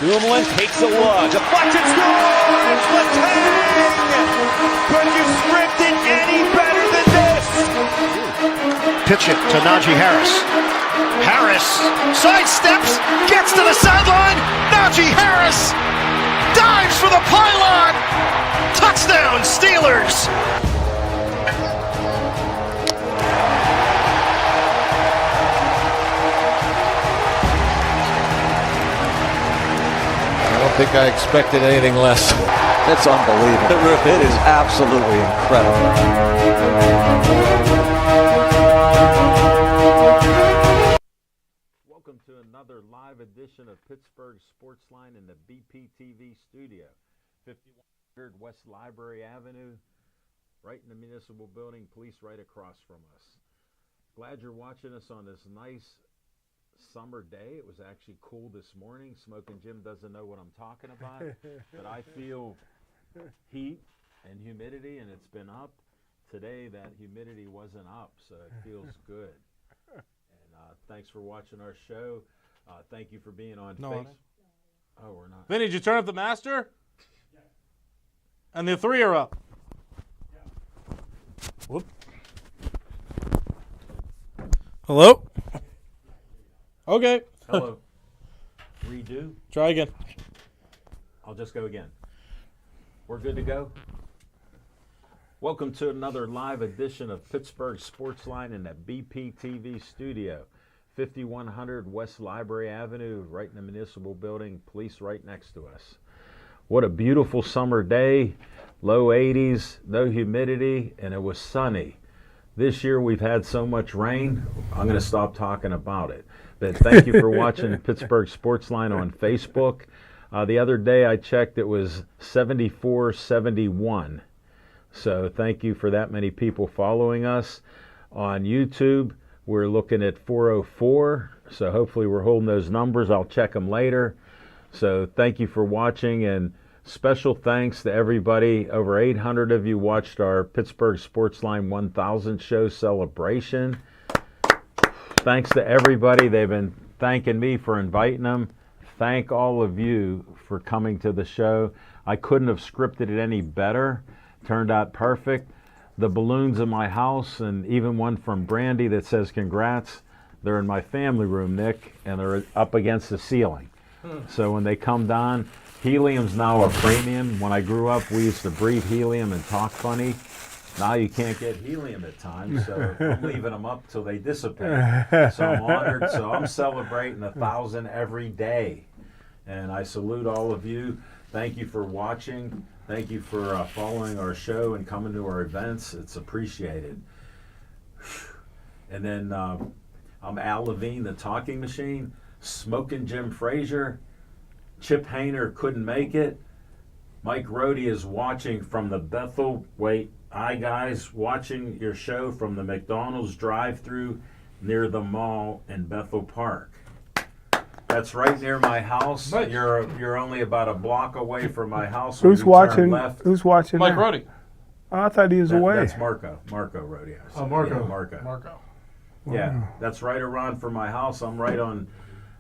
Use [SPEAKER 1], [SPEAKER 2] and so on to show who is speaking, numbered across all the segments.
[SPEAKER 1] Dumoulin takes a look. Deflected, scores! Letang! Could you script it any better than this?
[SPEAKER 2] Pitch it to Najee Harris. Harris sidesteps, gets to the sideline. Najee Harris dives for the pylon. Touchdown, Steelers!
[SPEAKER 3] I don't think I expected anything less.
[SPEAKER 4] That's unbelievable. It is absolutely incredible.
[SPEAKER 5] Welcome to another live edition of Pittsburgh Sportsline in the BPTV studio. 5100 West Library Avenue, right in the municipal building, police right across from us. Glad you're watching us on this nice summer day. It was actually cool this morning. Smoking Jim doesn't know what I'm talking about, but I feel heat and humidity, and it's been up. Today that humidity wasn't up, so it feels good. And thanks for watching our show. Thank you for being on Facebook. Oh, we're not.
[SPEAKER 6] Vinny, did you turn up the master? Yeah. And the three are up. Yeah. Whoop. Hello? Okay.
[SPEAKER 5] Hello. Redo.
[SPEAKER 6] Try again.
[SPEAKER 5] I'll just go again. We're good to go? Welcome to another live edition of Pittsburgh Sportsline in the BPTV studio. 5100 West Library Avenue, right in the municipal building, police right next to us. What a beautiful summer day, low 80s, no humidity, and it was sunny. This year we've had so much rain, I'm going to stop talking about it. But thank you for watching Pittsburgh Sportsline on Facebook. The other day I checked, it was 74-71. So thank you for that many people following us. On YouTube, we're looking at 404. So hopefully we're holding those numbers. I'll check them later. So thank you for watching, and special thanks to everybody. Over 800 of you watched our Pittsburgh Sportsline 1000 show celebration. Thanks to everybody. They've been thanking me for inviting them. Thank all of you for coming to the show. I couldn't have scripted it any better. Turned out perfect. The balloons in my house, and even one from Brandy that says congrats, they're in my family room, Nick, and they're up against the ceiling. So when they come down, helium's now a premium. When I grew up, we used to breathe helium and talk funny. Now you can't get helium at times, so I'm leaving them up till they dissipate. So I'm honored. So I'm celebrating 1,000 every day. And I salute all of you. Thank you for watching. Thank you for following our show and coming to our events. It's appreciated. And then I'm Al Levine, the talking machine. Smoking Jim Frazier. Chip Hayner couldn't make it. Mike Rohde is watching from the Bethel. Hi guys, watching your show from the McDonald's drive-thru near the mall in Bethel Park. That's right near my house. Nice. You're only about a block away from my house.
[SPEAKER 7] Who's watching? Who's watching?
[SPEAKER 6] Mike Rohde.
[SPEAKER 7] Oh, I thought he was away.
[SPEAKER 5] That's Marco Rohde.
[SPEAKER 6] Oh, Marco.
[SPEAKER 5] Yeah, Marco.
[SPEAKER 6] Wow.
[SPEAKER 5] Yeah, that's right around from my house. I'm right on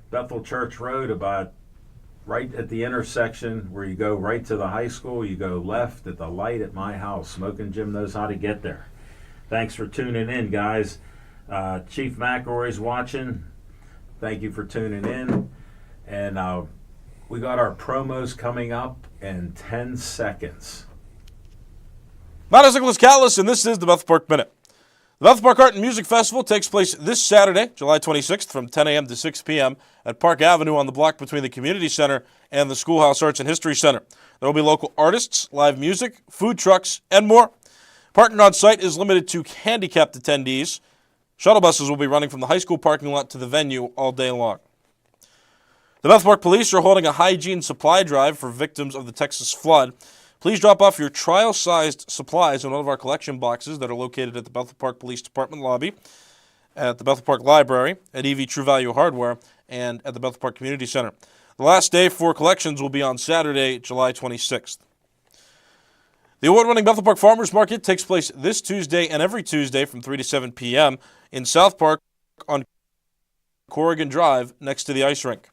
[SPEAKER 5] Bethel Church Road, about right at the intersection where you go right to the high school. You go left at the light at my house. Smoking Jim knows how to get there. Thanks for tuning in, guys. Chief McElroy's watching. Thank you for tuning in. And we got our promos coming up in 10 seconds.
[SPEAKER 6] My name is Nicholas Callis, and this is the Bethel Park Minute. The Bethel Park Art and Music Festival takes place this Saturday, July 26th, from 10 a.m. to 6 p.m. at Park Avenue on the block between the Community Center and the Schoolhouse Arts and History Center. There will be local artists, live music, food trucks, and more. Parking on site is limited to handicapped attendees. Shuttle buses will be running from the high school parking lot to the venue all day long. The Bethel Park Police are holding a hygiene supply drive for victims of the Texas flood. Please drop off your trial-sized supplies in one of our collection boxes that are located at the Bethel Park Police Department lobby, at the Bethel Park Library, at EV True Value Hardware, and at the Bethel Park Community Center. The last day for collections will be on Saturday, July 26th. The award-winning Bethel Park Farmers Market takes place this Tuesday and every Tuesday from 3 to 7 p.m. in South Park on Corrigan Drive next to the ice rink.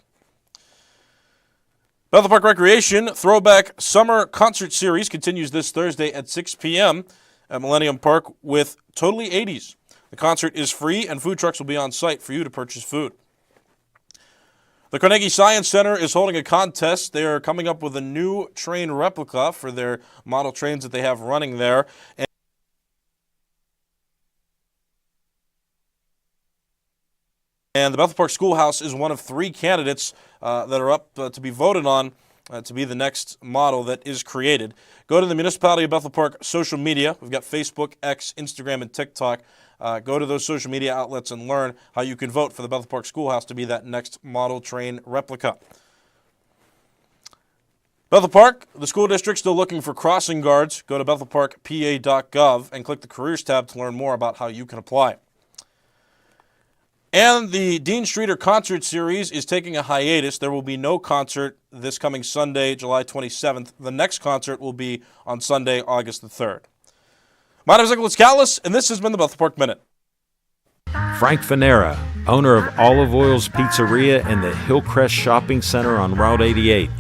[SPEAKER 6] Bethel Park Recreation Throwback Summer Concert Series continues this Thursday at 6 p.m. at Millennium Park with Totally 80s. The concert is free and food trucks will be on site for you to purchase food. The Carnegie Science Center is holding a contest. They are coming up with a new train replica for their model trains that they have running there. And the Bethel Park Schoolhouse is one of 3 candidates that are up to be voted on to be the next model that is created. Go to the Municipality of Bethel Park social media. We've got Facebook, X, Instagram, and TikTok. Go to those social media outlets and learn how you can vote for the Bethel Park Schoolhouse to be that next model train replica. Bethel Park, the school district still looking for crossing guards. Go to bethelparkpa.gov and click the Careers tab to learn more about how you can apply. And the Dean Streeter Concert Series is taking a hiatus. There will be no concert this coming Sunday, July 27th. The next concert will be on Sunday, August the 3rd. My name is Nicholas Callis, and this has been the Bethel Park Minute.
[SPEAKER 5] Frank Fanera, owner of Olive Oil's Pizzeria and the Hillcrest Shopping Center on Route 88.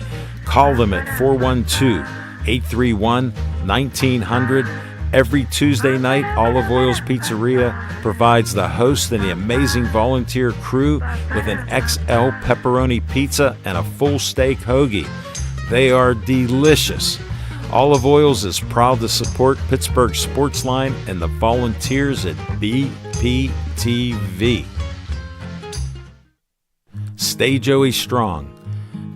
[SPEAKER 5] Call them at 412-831-1900. Every Tuesday night, Olive Oil's Pizzeria provides the host and the amazing volunteer crew with an XL pepperoni pizza and a full steak hoagie. They are delicious. Olive Oil's is proud to support Pittsburgh Sportsline and the volunteers at BPTV. Stay Joey strong.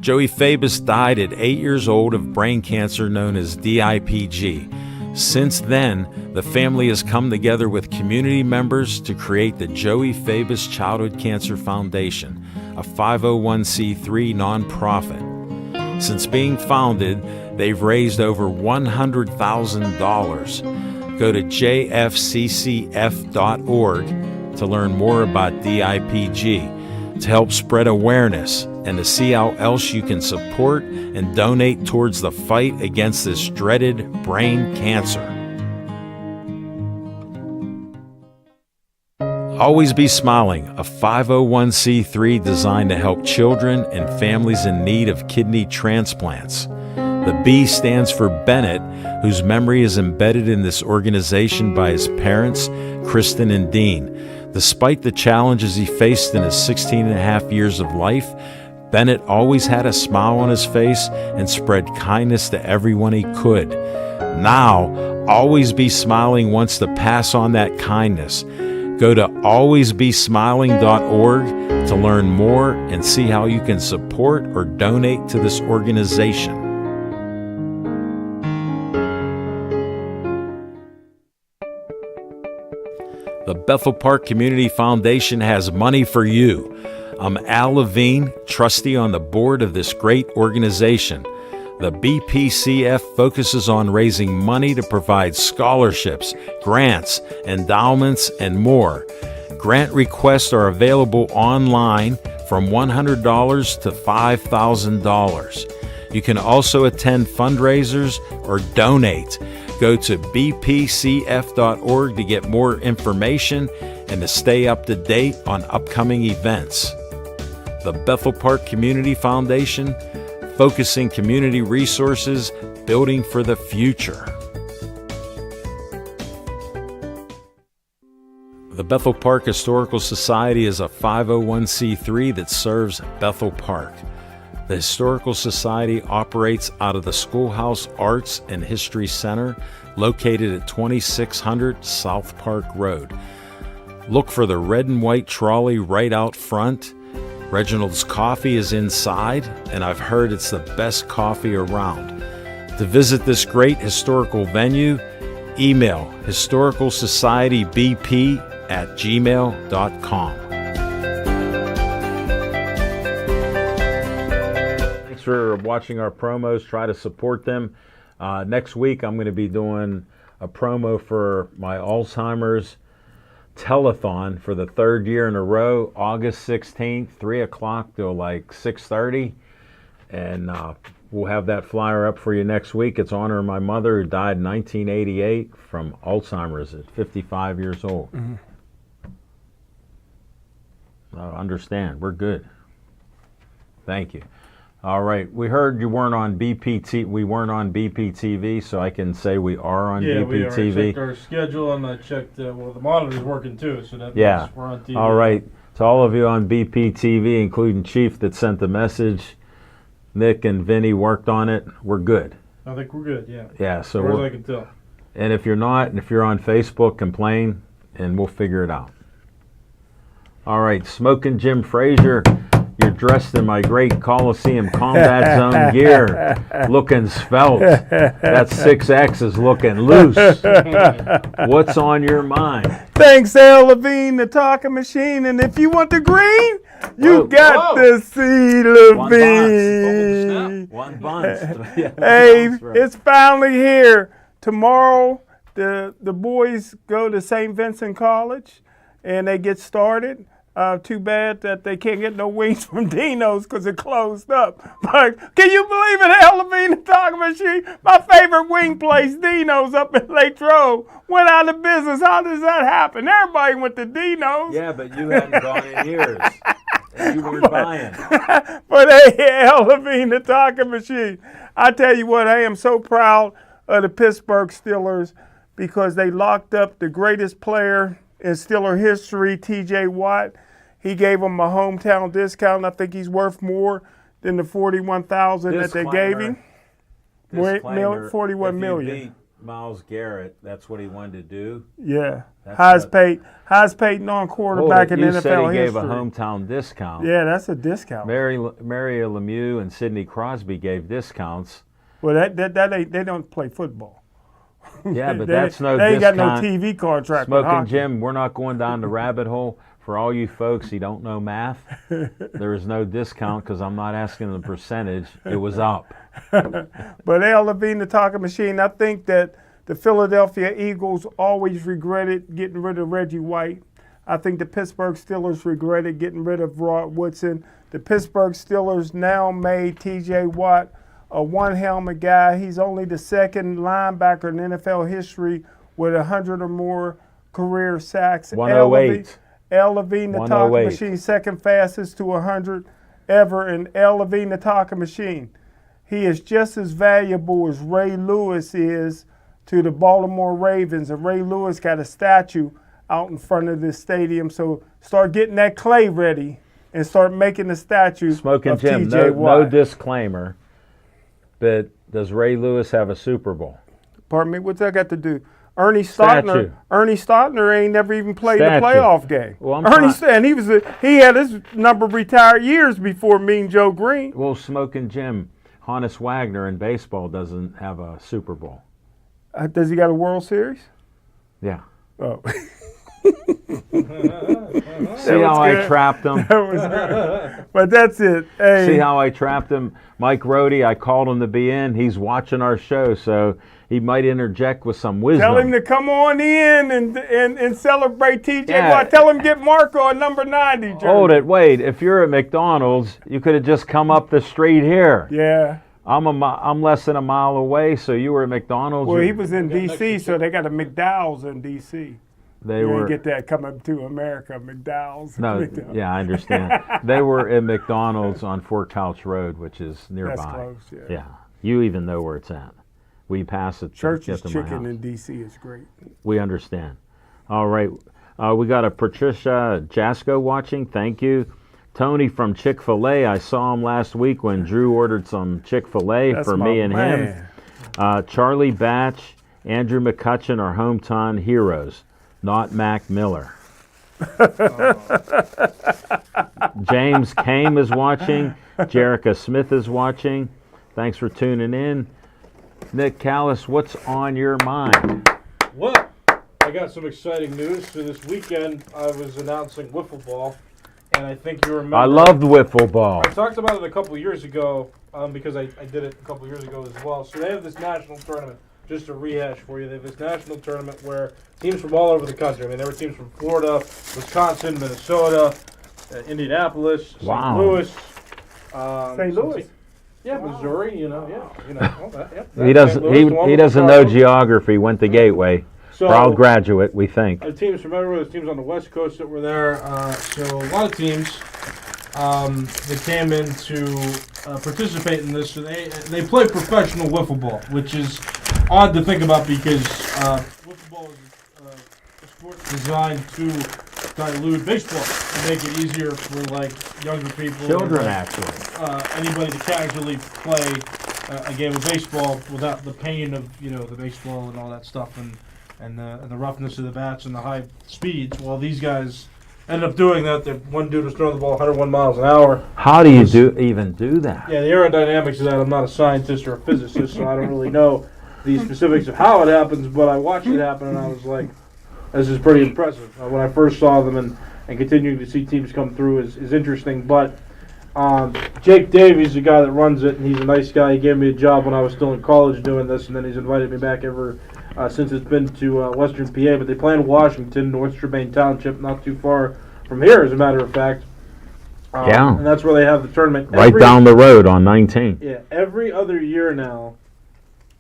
[SPEAKER 5] Joey Fabus died at 8 years old of brain cancer known as DIPG. Since then, the family has come together with community members to create the Joey Fabus Childhood Cancer Foundation, a 501c3 nonprofit. Since being founded, they've raised over $100,000. Go to jfccf.org to learn more about DIPG, to help spread awareness, and to see how else you can support and donate towards the fight against this dreaded brain cancer. Always Be Smiling, a 501c3 designed to help children and families in need of kidney transplants. The B stands for Bennett, whose memory is embedded in this organization by his parents, Kristen and Dean. Despite the challenges he faced in his 16 and a half years of life, Bennett always had a smile on his face and spread kindness to everyone he could. Now, Always Be Smiling wants to pass on that kindness. Go to alwaysbesmiling.org to learn more and see how you can support or donate to this organization. The Bethel Park Community Foundation has money for you. I'm Al Levine, trustee on the board of this great organization. The BPCF focuses on raising money to provide scholarships, grants, endowments, and more. Grant requests are available online from $100 to $5,000. You can also attend fundraisers or donate. Go to bpcf.org to get more information and to stay up to date on upcoming events. The Bethel Park Community Foundation, focusing community resources, building for the future. The Bethel Park Historical Society is a 501c3 that serves Bethel Park. The Historical Society operates out of the Schoolhouse Arts and History Center, located at 2600 South Park Road. Look for the red and white trolley right out front. Reginald's Coffee is inside, and I've heard it's the best coffee around. To visit this great historical venue, email historicalsocietybp@gmail.com. Thanks for watching our promos. Try to support them. Next week, I'm going to be doing a promo for my Alzheimer's telethon for the 3rd year in a row, August 16th, 3 o'clock till like 6:30. And we'll have that flyer up for you next week. It's honoring my mother, who died in 1988 from Alzheimer's at 55 years old. Mm-hmm. Understand, we're good. Thank you. All right. We heard you weren't on BPT. We weren't on BPTV, so I can say we are on
[SPEAKER 6] Yeah, we are. I
[SPEAKER 5] BPTV.
[SPEAKER 6] checked our schedule and I checked, the monitor's working too, so that
[SPEAKER 5] Yeah.
[SPEAKER 6] means we're on TV.
[SPEAKER 5] All right. To all of you on BPTV, including Chief that sent the message, Nick and Vinny worked on it. We're good.
[SPEAKER 6] I think we're good, yeah.
[SPEAKER 5] Yeah. So
[SPEAKER 6] As far as
[SPEAKER 5] we're,
[SPEAKER 6] I can tell.
[SPEAKER 5] and if you're not, and if you're on Facebook, complain, and we'll figure it out. All right. Smoking Jim Frazier. You're dressed in my great Coliseum Combat Zone gear, looking svelte. That 6X is looking loose. What's on your mind?
[SPEAKER 7] Thanks, Al Levine, the talking machine. And if you want the green, you
[SPEAKER 5] Whoa.
[SPEAKER 7] got
[SPEAKER 6] Whoa.
[SPEAKER 7] to see Levine.
[SPEAKER 5] One bunch. Yeah, one
[SPEAKER 7] Hey,
[SPEAKER 5] bunch, right.
[SPEAKER 7] it's finally here. Tomorrow, the boys go to St. Vincent College, and they get started. Too bad that they can't get no wings from Dino's because it closed up. But can you believe it, Al Levine, the talking machine? My favorite wing place, Dino's up in Latrobe, went out of business. How does that happen? Everybody went to Dino's.
[SPEAKER 5] Yeah, but you hadn't gone in years. And you weren't buying.
[SPEAKER 7] But hey, Al Levine, the talking machine. I tell you what, I am so proud of the Pittsburgh Steelers because they locked up the greatest player in Steeler history, T.J. Watt. He gave him a hometown discount. I think he's worth more than the $41,000 that they gave him.
[SPEAKER 5] Disclaimer,
[SPEAKER 7] 41
[SPEAKER 5] if
[SPEAKER 7] million.
[SPEAKER 5] you beat Myles Garrett, that's what he wanted to do.
[SPEAKER 7] Yeah,
[SPEAKER 5] That's
[SPEAKER 7] highest
[SPEAKER 5] not-
[SPEAKER 7] paid non-quarterback in
[SPEAKER 5] you
[SPEAKER 7] NFL
[SPEAKER 5] said he
[SPEAKER 7] history.
[SPEAKER 5] gave a hometown discount.
[SPEAKER 7] Yeah, that's a discount.
[SPEAKER 5] Mario Lemieux and Sidney Crosby gave discounts.
[SPEAKER 7] Well, that ain't. They don't play football.
[SPEAKER 5] Yeah, but
[SPEAKER 7] They-
[SPEAKER 5] that's no
[SPEAKER 7] They ain't got
[SPEAKER 5] discount.
[SPEAKER 7] no TV contract. with
[SPEAKER 5] Smoking
[SPEAKER 7] hockey.
[SPEAKER 5] Jim, we're not going down the rabbit hole. For all you folks who don't know math, there is no discount because I'm not asking the percentage. It was up.
[SPEAKER 7] But Al Levine, the talking machine, I think that the Philadelphia Eagles always regretted getting rid of Reggie White. I think the Pittsburgh Steelers regretted getting rid of Rod Woodson. The Pittsburgh Steelers now made T.J. Watt a one-helmet guy. He's only the second linebacker in NFL history with 100 or more career sacks.
[SPEAKER 5] 108.
[SPEAKER 7] Al Levine, the talking
[SPEAKER 5] 108.
[SPEAKER 7] machine, second fastest to 100 ever. And Al Levine, the talking machine, he is just as valuable as Ray Lewis is to the Baltimore Ravens. And Ray Lewis got a statue out in front of this stadium. So start getting that clay ready and start making the statue
[SPEAKER 5] Smoking
[SPEAKER 7] of
[SPEAKER 5] Jim,
[SPEAKER 7] T.J.
[SPEAKER 5] no
[SPEAKER 7] Watt.
[SPEAKER 5] disclaimer, but does Ray Lewis have a Super Bowl?
[SPEAKER 7] Pardon me, what's that got to do? Ernie
[SPEAKER 5] Statue.
[SPEAKER 7] Stautner ain't never even played a
[SPEAKER 5] Statue.
[SPEAKER 7] playoff game.
[SPEAKER 5] Well, I'm
[SPEAKER 7] Ernie
[SPEAKER 5] trying-
[SPEAKER 7] and he had his number retired years before Mean Joe Green.
[SPEAKER 5] Well, Smoking Jim, Honus Wagner in baseball doesn't have a Super Bowl.
[SPEAKER 7] Does he got a World Series?
[SPEAKER 5] Yeah.
[SPEAKER 7] Oh.
[SPEAKER 5] See how I trapped him?
[SPEAKER 7] But that's it. Hey,
[SPEAKER 5] See how I trapped him? Mike Rohde, I called him to be in. He's watching our show, so he might interject with some wisdom.
[SPEAKER 7] tell him to come on in and celebrate TJ
[SPEAKER 5] Yeah.
[SPEAKER 7] Watt. Tell him get Marco a number 90 jersey.
[SPEAKER 5] Hold it, wait. If you're at McDonald's, you could have just come up the street here.
[SPEAKER 7] Yeah.
[SPEAKER 5] I'm less than a mile away, so you were at McDonald's.
[SPEAKER 7] Well, he was in D.C., so they got a McDowell's in D.C.
[SPEAKER 5] They
[SPEAKER 7] You
[SPEAKER 5] were.
[SPEAKER 7] didn't get that coming to America, McDowell's.
[SPEAKER 5] No,
[SPEAKER 7] McDowell's.
[SPEAKER 5] yeah, I understand. They were at McDonald's on Fort Couch Road, which is nearby.
[SPEAKER 7] That's close, yeah.
[SPEAKER 5] Yeah, you even know where it's at. We pass it to
[SPEAKER 7] Church's
[SPEAKER 5] get to my
[SPEAKER 7] Chicken
[SPEAKER 5] house.
[SPEAKER 7] in D.C. is great.
[SPEAKER 5] We understand. All right, we got a Patricia Jasko watching. Thank you. Tony from Chick-fil-A. I saw him last week when Drew ordered some Chick-fil-A
[SPEAKER 7] That's
[SPEAKER 5] for
[SPEAKER 7] my
[SPEAKER 5] me and
[SPEAKER 7] man.
[SPEAKER 5] him. Charlie Batch, Andrew McCutcheon are hometown heroes, not Mac Miller. James Kame is watching. Jerica Smith is watching. Thanks for tuning in. Nick Callis, what's on your mind?
[SPEAKER 6] Well, I got some exciting news. So this weekend, I was announcing wiffle ball, and I think you remember.
[SPEAKER 5] I loved wiffle ball.
[SPEAKER 6] I talked about it a couple years ago because I did it a couple years ago as well. So they have this national tournament. Just to rehash for you, they have this national tournament where teams from all over the country. I mean, there were teams from Florida, Wisconsin, Minnesota, Indianapolis,
[SPEAKER 5] Wow.
[SPEAKER 6] St. Louis.
[SPEAKER 7] St. Louis?
[SPEAKER 6] Yeah, Missouri. All that. Yep.
[SPEAKER 5] He doesn't.
[SPEAKER 6] St. Louis, the one
[SPEAKER 5] He
[SPEAKER 6] with
[SPEAKER 5] doesn't know
[SPEAKER 6] Chicago.
[SPEAKER 5] geography. Went to Gateway.
[SPEAKER 6] So,
[SPEAKER 5] Proud graduate, we think.
[SPEAKER 6] teams from everywhere. There's teams on the West Coast that were there. So a lot of teams. that came in to participate in this. So they play professional wiffle ball, which is odd to think about because wiffle ball is a sport designed to dilute baseball and make it easier for like younger people,
[SPEAKER 5] Children,
[SPEAKER 6] or,
[SPEAKER 5] actually.
[SPEAKER 6] anybody to casually play a game of baseball without the pain of the baseball and all that stuff and the roughness of the bats and the high speeds. Well, these guys ended up doing that. One dude was throwing the ball 101 miles an hour.
[SPEAKER 5] How do you even do that?
[SPEAKER 6] Yeah, the aerodynamics of that, I'm not a scientist or a physicist, so I don't really know the specifics of how it happens, but I watched it happen and I was like, this is pretty impressive. When I first saw them and continuing to see teams come through is interesting. But Jake Davies, the guy that runs it, and he's a nice guy. He gave me a job when I was still in college doing this, and then he's invited me back ever since it's been to Western PA. But they play in Washington, North Strabane Township, not too far from here, as a matter of fact.
[SPEAKER 5] Yeah.
[SPEAKER 6] And that's where they have the tournament.
[SPEAKER 5] Right down the road on 19.
[SPEAKER 6] Yeah, every other year now,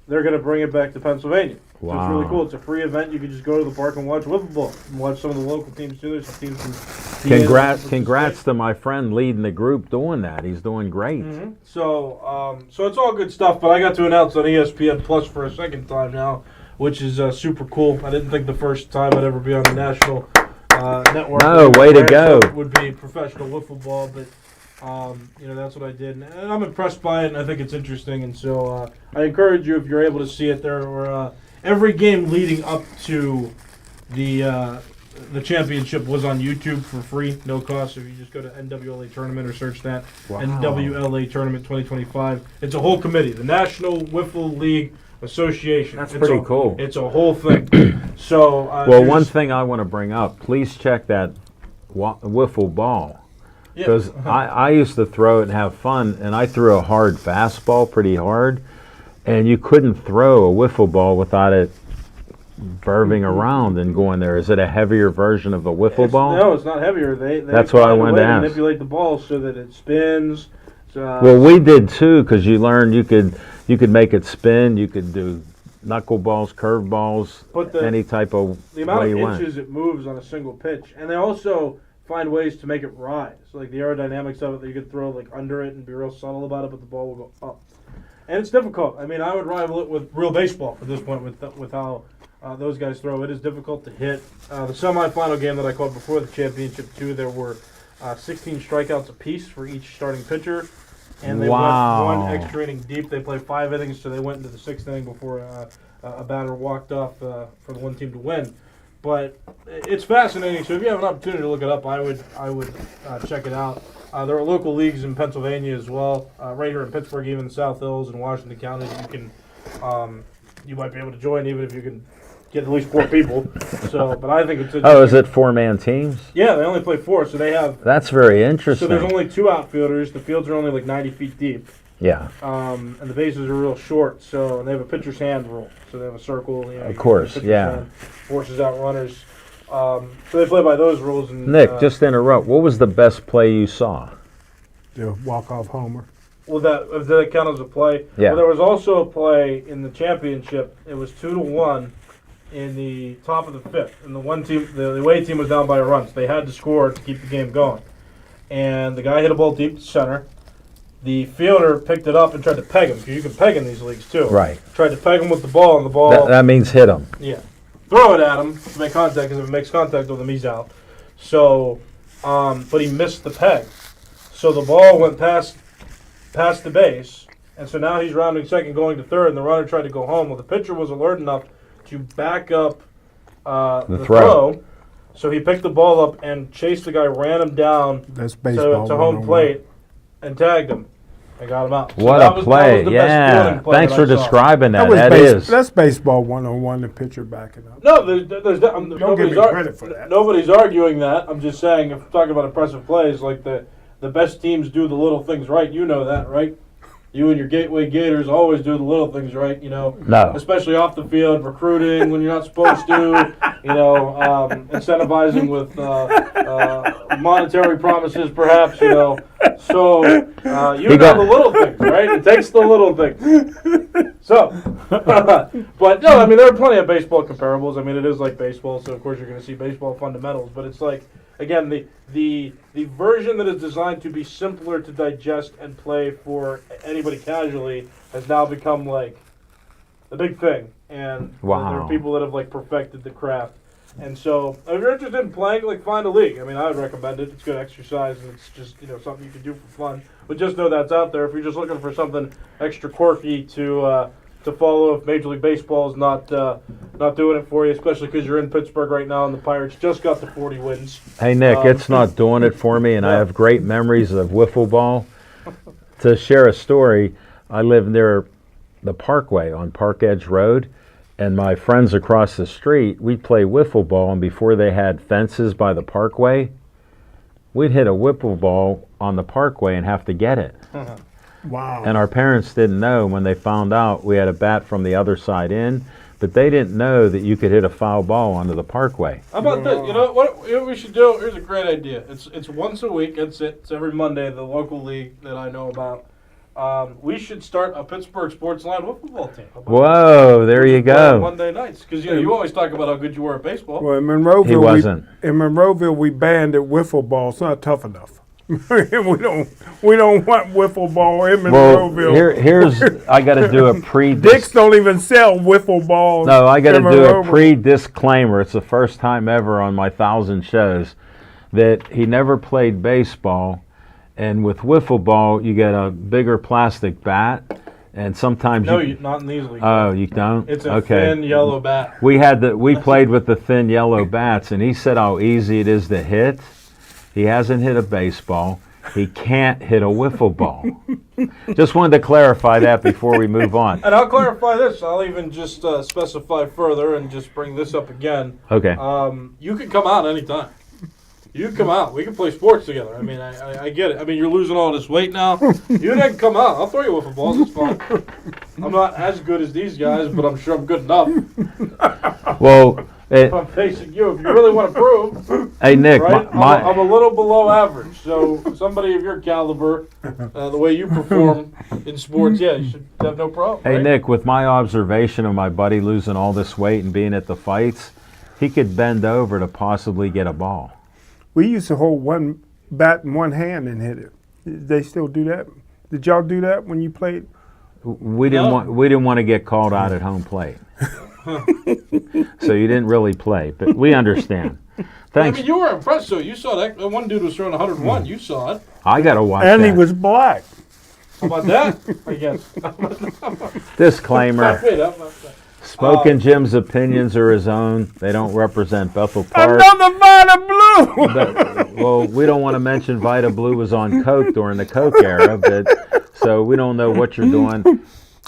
[SPEAKER 6] they're going to bring it back to Pennsylvania.
[SPEAKER 5] Wow.
[SPEAKER 6] So it's really cool. It's a free event. You can just go to the park and watch wiffle ball and watch some of the local teams too. There's some teams from
[SPEAKER 5] Congrats to my friend leading the group doing that. He's doing great.
[SPEAKER 6] Mm-hmm. So it's all good stuff. But I got to announce on ESPN Plus for a second time now, which is super cool. I didn't think the first time I'd ever be on the national network.
[SPEAKER 5] No, way to go.
[SPEAKER 6] Would be professional wiffle ball, but that's what I did, and I'm impressed by it, and I think it's interesting. And so I encourage you, if you're able to see it, there were every game leading up to the championship was on YouTube for free, no cost. If you just go to NWLA Tournament or search that, NWLA Tournament 2025. It's a whole committee, the National Wiffle League Association.
[SPEAKER 5] That's pretty cool.
[SPEAKER 6] It's a whole thing. So
[SPEAKER 5] one thing I want to bring up, please check that wiffle ball. Because I used to throw it and have fun, and I threw a hard fastball pretty hard, and you couldn't throw a wiffle ball without it verving around and going there. Is it a heavier version of the wiffle ball?
[SPEAKER 6] No, it's not heavier. That's
[SPEAKER 5] what I wanted to ask.
[SPEAKER 6] Manipulate the ball so that it spins.
[SPEAKER 5] Well, we did too, because you learned you could make it spin. You could do knuckleballs, curveballs, any type of
[SPEAKER 6] the amount
[SPEAKER 5] way
[SPEAKER 6] of
[SPEAKER 5] you
[SPEAKER 6] inches
[SPEAKER 5] went.
[SPEAKER 6] it moves on a single pitch, and they also find ways to make it rise. So like the aerodynamics of it, that you could throw like under it and be real subtle about it, but the ball will go up. And it's difficult. I mean, I would rival it with real baseball at this point with how those guys throw. It is difficult to hit. The semifinal game that I called before the championship too, there were 16 strikeouts apiece for each starting pitcher. And they went one extra inning deep. They played 5 innings, so they went into the 6th inning before a batter walked off for the one team to win. But it's fascinating. So if you have an opportunity to look it up, I would check it out. There are local leagues in Pennsylvania as well, right here in Pittsburgh, even the South Hills and Washington County. You might be able to join, even if you can get at least 4 people. So, but I think it's
[SPEAKER 5] is it 4-man teams?
[SPEAKER 6] Yeah, they only play 4, so they have.
[SPEAKER 5] That's very interesting.
[SPEAKER 6] So there's only 2 outfielders. The fields are only like 90 feet deep.
[SPEAKER 5] Yeah.
[SPEAKER 6] And the bases are real short, so they have a pitcher's hand rule. So they have a circle.
[SPEAKER 5] Of course, yeah.
[SPEAKER 6] Hand forces out runners. So they play by those rules. And,
[SPEAKER 5] Nick, just to interrupt, what was the best play you saw?
[SPEAKER 7] The walk-off homer.
[SPEAKER 6] Well, did that count as a play?
[SPEAKER 5] Yeah.
[SPEAKER 6] Well, there was also a play in the championship. It was 2-1 in the top of the 5th, and the away team was down by a run, so they had to score to keep the game going. And the guy hit a ball deep to center. The fielder picked it up and tried to peg him, because you can peg in these leagues too.
[SPEAKER 5] Right.
[SPEAKER 6] Tried to peg him with the ball, and the ball.
[SPEAKER 5] That means hit him.
[SPEAKER 6] Yeah. Throw it at him to make contact, because if it makes contact with him, he's out. So, but he missed the peg. So the ball went past the base, and so now he's rounding second, going to third, and the runner tried to go home. Well, the pitcher was alert enough to back up the throw. So he picked the ball up and chased the guy, ran him down to home plate, and tagged him. I got him out.
[SPEAKER 5] What a play. Yeah. Thanks for describing that.
[SPEAKER 7] That's baseball 101, the pitcher backing up.
[SPEAKER 6] No, there's
[SPEAKER 7] don't give me credit for that.
[SPEAKER 6] Nobody's arguing that. I'm just saying, if we're talking about impressive plays, like the best teams do the little things right. You know that, right? You and your Gateway Gators always do the little things right,
[SPEAKER 5] No.
[SPEAKER 6] Especially off the field, recruiting when you're not supposed to, incentivizing with monetary promises, perhaps, So, know the little things, right? It takes the little things. So, but no, I mean, there are plenty of baseball comparables. I mean, it is like baseball, so of course you're going to see baseball fundamentals, but it's like again, the version that is designed to be simpler to digest and play for anybody casually has now become like a big thing. And there are people that have like perfected the craft. And so, if you're interested in playing, like, find a league. I mean, I would recommend it. It's good exercise, and it's just, something you can do for fun. But just know that's out there. If you're just looking for something extra quirky to follow, if Major League Baseball is not doing it for you, especially because you're in Pittsburgh right now, and the Pirates just got the 40 wins.
[SPEAKER 5] Hey, Nick, it's not doing it for me, and I have great memories of wiffle ball. To share a story, I live near the Parkway on Park Edge Road, and my friends across the street, we'd play wiffle ball, and before they had fences by the Parkway, we'd hit a wiffle ball on the Parkway and have to get it.
[SPEAKER 7] Wow.
[SPEAKER 5] And our parents didn't know. When they found out, we had a bat from the other side in, but they didn't know that you could hit a foul ball onto the Parkway.
[SPEAKER 6] How about this? You know what we should do? Here's a great idea. It's once a week. It's every Monday, the local league that I know about. We should start a Pittsburgh Sportsline football team.
[SPEAKER 5] Whoa, there you go.
[SPEAKER 6] Monday nights, because you always talk about how good you were at baseball.
[SPEAKER 7] Well, in Monroeville,
[SPEAKER 5] He wasn't.
[SPEAKER 7] In Monroeville, we banned it wiffle ball. It's not tough enough. we don't want wiffle ball in Monroeville.
[SPEAKER 5] Well, here's I got to do a
[SPEAKER 7] Dicks don't even sell wiffle balls.
[SPEAKER 5] No, I got to
[SPEAKER 7] in
[SPEAKER 5] do a
[SPEAKER 7] Monroeville.
[SPEAKER 5] pre-disclaimer. It's the first time ever on my 1,000 shows that he never played baseball. And with wiffle ball, you get a bigger plastic bat, and sometimes
[SPEAKER 6] not in these leagues.
[SPEAKER 5] Oh, you don't?
[SPEAKER 6] It's a thin yellow bat.
[SPEAKER 5] We played with the thin yellow bats, and he said how easy it is to hit. He hasn't hit a baseball. He can't hit a wiffle ball. Just wanted to clarify that before we move on.
[SPEAKER 6] And I'll clarify this. I'll even just specify further and just bring this up again.
[SPEAKER 5] Okay.
[SPEAKER 6] You can come out anytime. You can come out. We can play sports together. I mean, I get it. I mean, you're losing all this weight now. You can come out. I'll throw you wiffle balls. It's fine. I'm not as good as these guys, but I'm sure I'm good enough.
[SPEAKER 5] Well,
[SPEAKER 6] If I'm facing you, if you really want to prove,
[SPEAKER 5] hey Nick,
[SPEAKER 6] right? I'm a little below average. So somebody of your caliber, the way you perform in sports, you should have no problem.
[SPEAKER 5] Hey
[SPEAKER 6] right?
[SPEAKER 5] Nick, with my observation of my buddy losing all this weight and being at the fights, he could bend over to possibly get a ball.
[SPEAKER 7] We used to hold one bat in one hand and hit it. They still do that? Did y'all do that when you played?
[SPEAKER 5] We didn't want to get called out at home plate. So you didn't really play, but we understand. Thanks.
[SPEAKER 6] I mean, you were impressed, though. You saw that one dude was throwing 101. You saw it.
[SPEAKER 5] I got to watch
[SPEAKER 7] And
[SPEAKER 5] that.
[SPEAKER 7] he was black.
[SPEAKER 6] How about that? I guess.
[SPEAKER 5] Disclaimer.
[SPEAKER 6] Wait, how about that?
[SPEAKER 5] Smoking Jim's opinions are his own. They don't represent Bethel Park.
[SPEAKER 7] Another Vita Blue!
[SPEAKER 5] Well, we don't want to mention Vita Blue was on Coke during the Coke era, so we don't know what you're doing.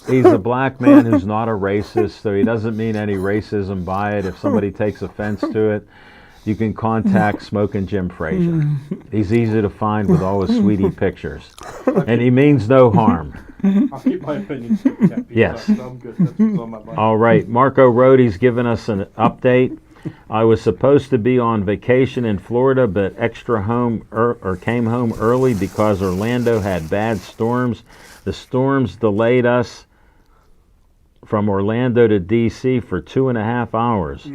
[SPEAKER 5] He's a black man who's not a racist, so he doesn't mean any racism by it. If somebody takes offense to it, you can contact Smoking Jim Frazier. He's easy to find with all his sweetie pictures. And he means no harm.
[SPEAKER 6] I'll keep my opinions.
[SPEAKER 5] Yes.
[SPEAKER 6] I'm good. That's what's on my mind.
[SPEAKER 5] All right, Marco Rohde's given us an update. I was supposed to be on vacation in Florida, but came home early because Orlando had bad storms. The storms delayed us from Orlando to D.C. for 2.5 hours.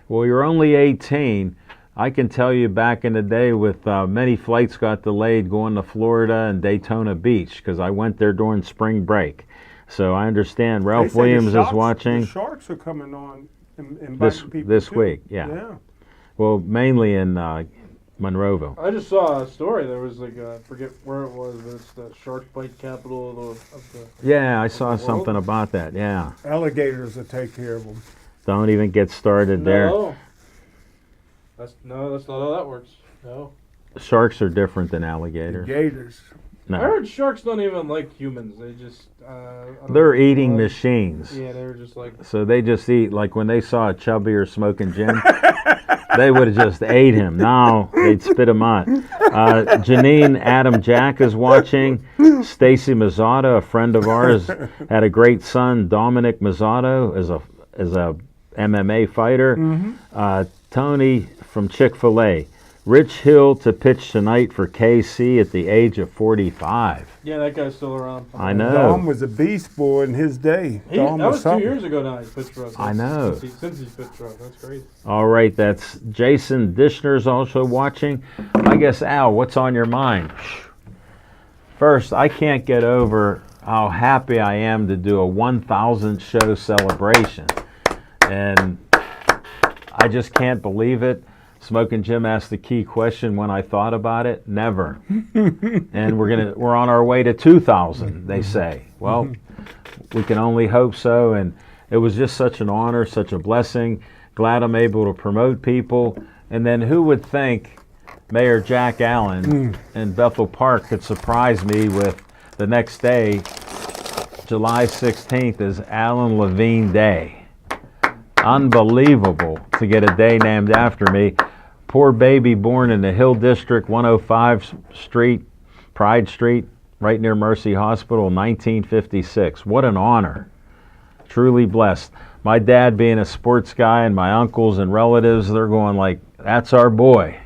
[SPEAKER 5] Well, you're only 18. I can tell you back in the day with many flights got delayed going to Florida and Daytona Beach because I went there during spring break. So I understand Ralph Williams is watching.
[SPEAKER 7] The Sharks are coming on and inviting people
[SPEAKER 5] this
[SPEAKER 7] too.
[SPEAKER 5] week, yeah. Well, mainly in Monroeville.
[SPEAKER 6] I just saw a story. There was like I forget where it was, but it's the shark bite capital of the.
[SPEAKER 5] Yeah, I saw something about that. Yeah.
[SPEAKER 7] Alligators will take care of them.
[SPEAKER 5] Don't even get started there.
[SPEAKER 6] That's not how that works. No.
[SPEAKER 5] Sharks are different than alligators.
[SPEAKER 7] Gators.
[SPEAKER 5] No.
[SPEAKER 6] I heard sharks don't even like humans. They just.
[SPEAKER 5] They're eating machines.
[SPEAKER 6] Yeah, they were just like.
[SPEAKER 5] So they just eat, like when they saw a chubbier Smoking Jim, they would have just ate him. Now they'd spit him out. Janine Adam Jack is watching. Stacy Mazzato, a friend of ours, had a great son, Dominic Mazzato, as a MMA fighter. Tony from Chick-fil-A. Rich Hill to pitch tonight for KC at the age of 45.
[SPEAKER 8] Yeah, that guy's still around.
[SPEAKER 5] I know.
[SPEAKER 7] Dom was a beast boy in his day.
[SPEAKER 8] That was 2
[SPEAKER 7] something.
[SPEAKER 8] years ago now. He's pitched for us.
[SPEAKER 5] I know.
[SPEAKER 8] Since he's pitched for us. That's crazy.
[SPEAKER 5] All right, that's Jason Dishner's also watching. I guess, Al, what's on your mind? First, I can't get over how happy I am to do a 1,000th show celebration. And I just can't believe it. Smoking Jim asked the key question when I thought about it. Never. And we're on our way to 2,000, they say. Well, we can only hope so. And it was just such an honor, such a blessing. Glad I'm able to promote people. And then who would think Mayor Jack Allen in Bethel Park could surprise me with the next day, July 16th, is Alan Levine Day. Unbelievable to get a day named after me. Poor baby born in the Hill District, 105 Street, Pride Street, right near Mercy Hospital, 1956. What an honor. Truly blessed. My dad being a sports guy and my uncles and relatives, they're going like, that's our boy.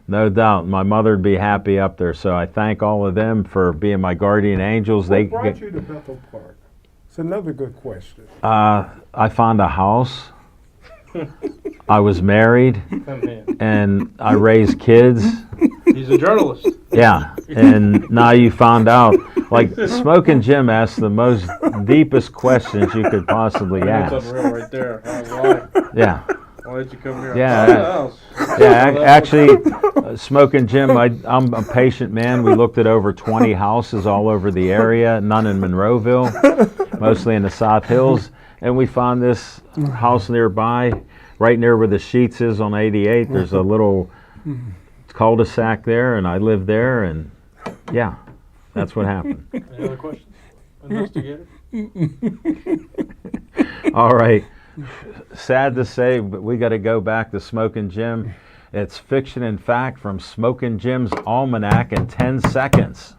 [SPEAKER 5] No doubt. My mother would be happy up there. So I thank all of them for being my guardian angels.
[SPEAKER 7] What brought you to Bethel Park? It's another good question.
[SPEAKER 5] I found a house. I was married, and I raised kids.
[SPEAKER 8] He's a journalist.
[SPEAKER 5] Yeah, and now you found out. Like, Smoking Jim asked the most deepest questions you could possibly
[SPEAKER 8] That's
[SPEAKER 5] ask.
[SPEAKER 8] unreal right there. Why?
[SPEAKER 5] Yeah.
[SPEAKER 8] Why did you come here?
[SPEAKER 5] Yeah, actually, Smoking Jim, I'm a patient man. We looked at over 20 houses all over the area, none in Monroeville, mostly in the South Hills, and we found this house nearby, right near where the Sheets is on 88. There's a little cul-de-sac there, and I live there, and yeah, that's what happened.
[SPEAKER 8] Any other questions? Investigator?
[SPEAKER 5] All right. Sad to say, but we got to go back to Smoking Jim. It's fiction and fact from Smoking Jim's Almanac in 10 seconds.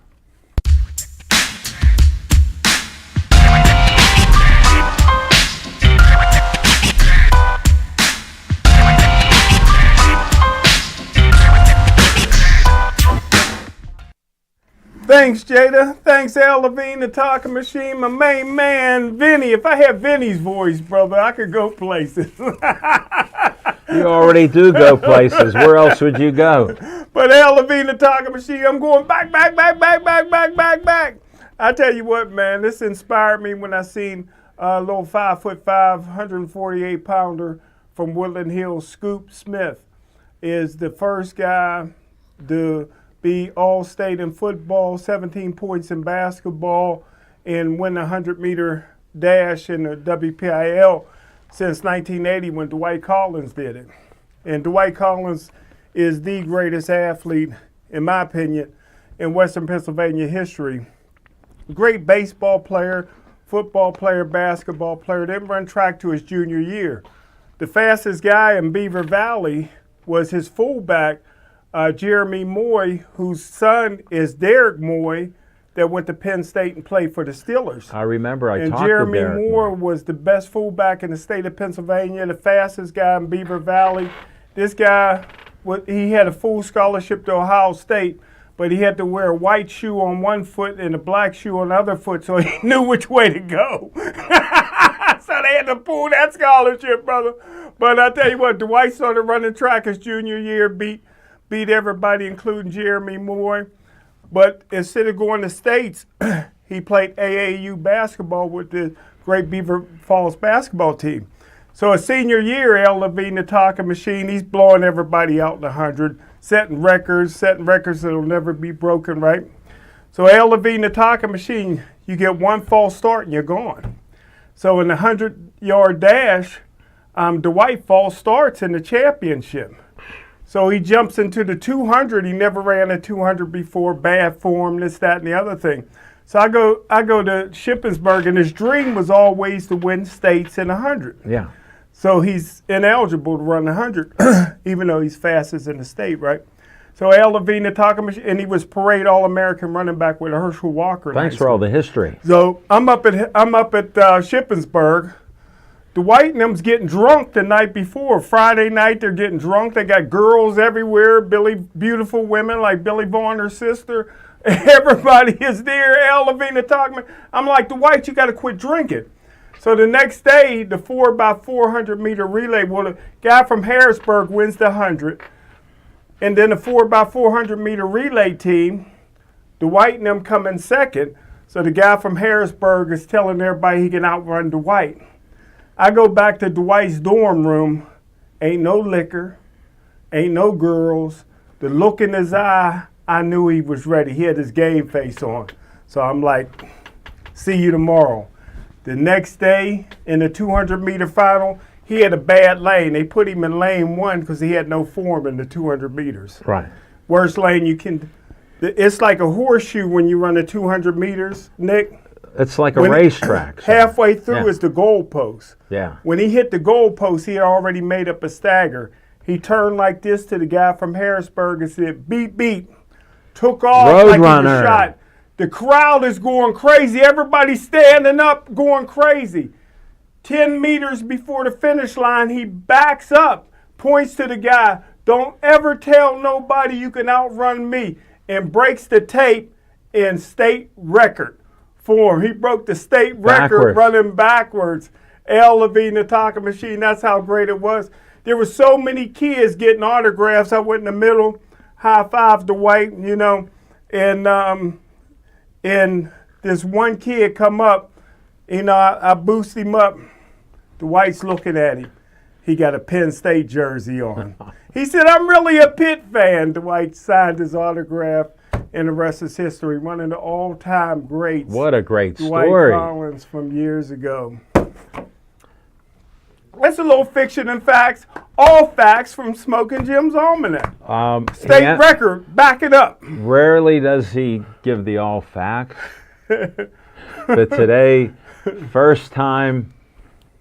[SPEAKER 7] Thanks, Jada. Thanks, Al Levine, the talking machine, my main man, Vinny. If I had Vinny's voice, brother, I could go places.
[SPEAKER 5] You already do go places. Where else would you go?
[SPEAKER 7] But Al Levine, the talking machine, I'm going back. I tell you what, man, this inspired me when I seen a little 5'5", 148-pounder from Woodland Hills, Scoop Smith, is the first guy to be All-State in football, 17 points in basketball, and win the 100-meter dash in the WPIL since 1980 when Dwight Collins did it. And Dwight Collins is the greatest athlete, in my opinion, in Western Pennsylvania history. Great baseball player, football player, basketball player. Didn't run track to his junior year. The fastest guy in Beaver Valley was his fullback, Jeremy Moy, whose son is Derek Moy, that went to Penn State and played for the Steelers.
[SPEAKER 5] I remember I talked to
[SPEAKER 7] Jeremy
[SPEAKER 5] Derek
[SPEAKER 7] Moore was the best fullback in the state of Pennsylvania, the fastest guy in Beaver Valley. This guy, he had a full scholarship to Ohio State, but he had to wear a white shoe on one foot and a black shoe on the other foot, so he knew which way to go. So they had to pull that scholarship, brother. But I tell you what, Dwight started running track his junior year, beat everybody, including Jeremy Moore. But instead of going to states, he played AAU basketball with the great Beaver Falls basketball team. So his senior year, Al Levine, the talking machine, he's blowing everybody out in the 100, setting records that'll never be broken, right? So Al Levine, the talking machine, you get one false start and you're gone. So in the 100-yard dash, Dwight false starts in the championship. So he jumps into the 200. He never ran a 200 before, bad form, this, that, and the other thing. So I go to Shippensburg, and his dream was always to win states in 100.
[SPEAKER 5] Yeah.
[SPEAKER 7] So he's ineligible to run 100, even though he's fastest in the state, right? So Al Levine, the talking machine, and he was parade All-American running back with Herschel Walker.
[SPEAKER 5] Thanks for all the history.
[SPEAKER 7] So I'm up at Shippensburg, Dwight and them's getting drunk the night before. Friday night, they're getting drunk. They got girls everywhere, beautiful women like Billy Vaughn, her sister. Everybody is there. Al Levine talking. I'm like, Dwight, you got to quit drinking. So the next day, the 4x400 meter relay, well, the guy from Harrisburg wins the 100. And then the 4x400 meter relay team, Dwight and them come in second. So the guy from Harrisburg is telling everybody he can outrun Dwight. I go back to Dwight's dorm room. Ain't no liquor, ain't no girls. The look in his eye, I knew he was ready. He had his game face on. So I'm like, see you tomorrow. The next day in the 200 meter final, he had a bad lane. They put him in lane 1 because he had no form in the 200 meters.
[SPEAKER 5] Right.
[SPEAKER 7] Worst lane you can. It's like a horseshoe when you run the 200 meters, Nick.
[SPEAKER 5] It's like a racetrack.
[SPEAKER 7] Halfway through is the goal post.
[SPEAKER 5] Yeah.
[SPEAKER 7] When he hit the goal post, he had already made up a stagger. He turned like this to the guy from Harrisburg and said, beep, beep. Took off like he was shot. The crowd is going crazy. Everybody's standing up, going crazy. 10 meters before the finish line, he backs up, points to the guy, don't ever tell nobody you can outrun me, and breaks the tape in state record form. He broke the state record running backwards. Al Levine, the talking machine, that's how great it was. There were so many kids getting autographs. I went in the middle, high-fived Dwight, you know, and this one kid come up, you know, I boost him up. Dwight's looking at him. He got a Penn State jersey on. He said, I'm really a Pitt fan. Dwight signed his autograph, and the rest is history. One of the all-time greats.
[SPEAKER 5] What a great
[SPEAKER 7] Dwight
[SPEAKER 5] story.
[SPEAKER 7] Collins from years ago. That's a little fiction and facts. All facts from Smoking Jim's Almanac. State record, back it up.
[SPEAKER 5] Rarely does he give the all facts. But today, first time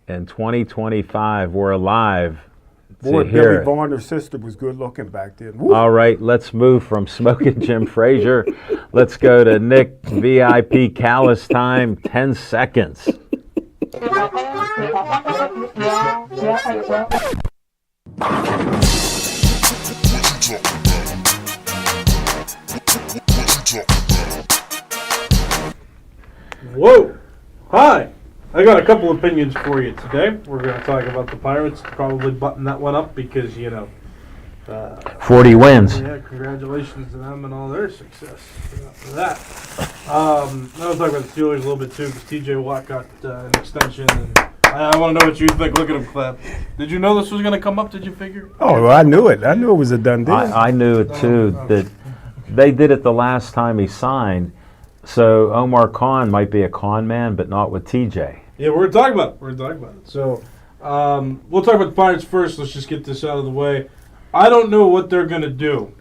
[SPEAKER 5] in 2025, we're alive
[SPEAKER 7] Boy,
[SPEAKER 5] to hear
[SPEAKER 7] Billy Vaughn, her sister, was good looking back then. Woo.
[SPEAKER 5] All right, let's move from Smoking Jim Frazier. Let's go to Nick VIP Callis time, 10 seconds.
[SPEAKER 8] Whoa! Hi! I got a couple opinions for you today. We're going to talk about the Pirates. Probably button that one up because, you know,
[SPEAKER 5] 40 wins.
[SPEAKER 8] yeah, congratulations to them and all their success for that. Then I'll talk about the Steelers a little bit too because TJ Watt got an extension. And I want to know what you think. Look at him clap. Did you know this was going to come up? Did you figure?
[SPEAKER 7] Oh, well, I knew it. I knew it was a done deal.
[SPEAKER 5] I knew it too, that they did it the last time he signed. So Omar Khan might be a con man, but not with TJ.
[SPEAKER 8] Yeah, we're going to talk about it. So we'll talk about the Pirates first. Let's just get this out of the way. I don't know what they're going to do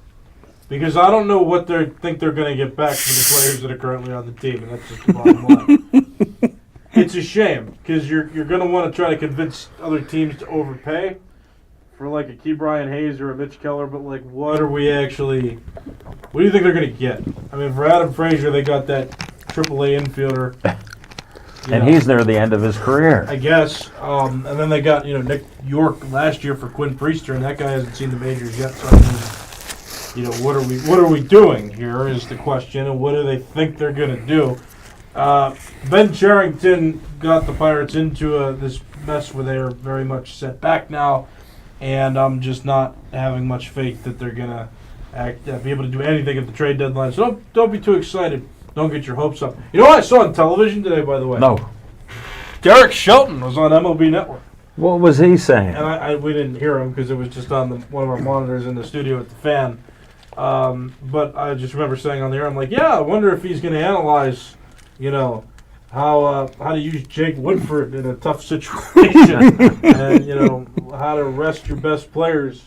[SPEAKER 8] because I don't know what they think they're going to get back from the players that are currently on the team, and that's just the bottom line. It's a shame because you're going to want to try to convince other teams to overpay for like a Key Brian Hayes or a Mitch Keller, but like what do you think they're going to get? I mean, for Adam Frazier, they got that AAA infielder.
[SPEAKER 5] And he's near the end of his career.
[SPEAKER 8] I guess. And then they got, Nick York last year for Quinn Priester, and that guy hasn't seen the majors yet. So, I mean, what are we doing here is the question, and what do they think they're going to do? Ben Cherington got the Pirates into this mess where they're very much set back now, and I'm just not having much faith that they're going to be able to do anything at the trade deadline. So don't be too excited. Don't get your hopes up. You know what I saw on television today, by the way?
[SPEAKER 5] No.
[SPEAKER 8] Derek Shelton was on MLB Network.
[SPEAKER 5] What was he saying?
[SPEAKER 8] And we didn't hear him because it was just on one of our monitors in the studio at the fan. But I just remember saying on the air, I'm like, yeah, I wonder if he's going to analyze, how to use Jake Woodford in a tough situation and, how to rest your best players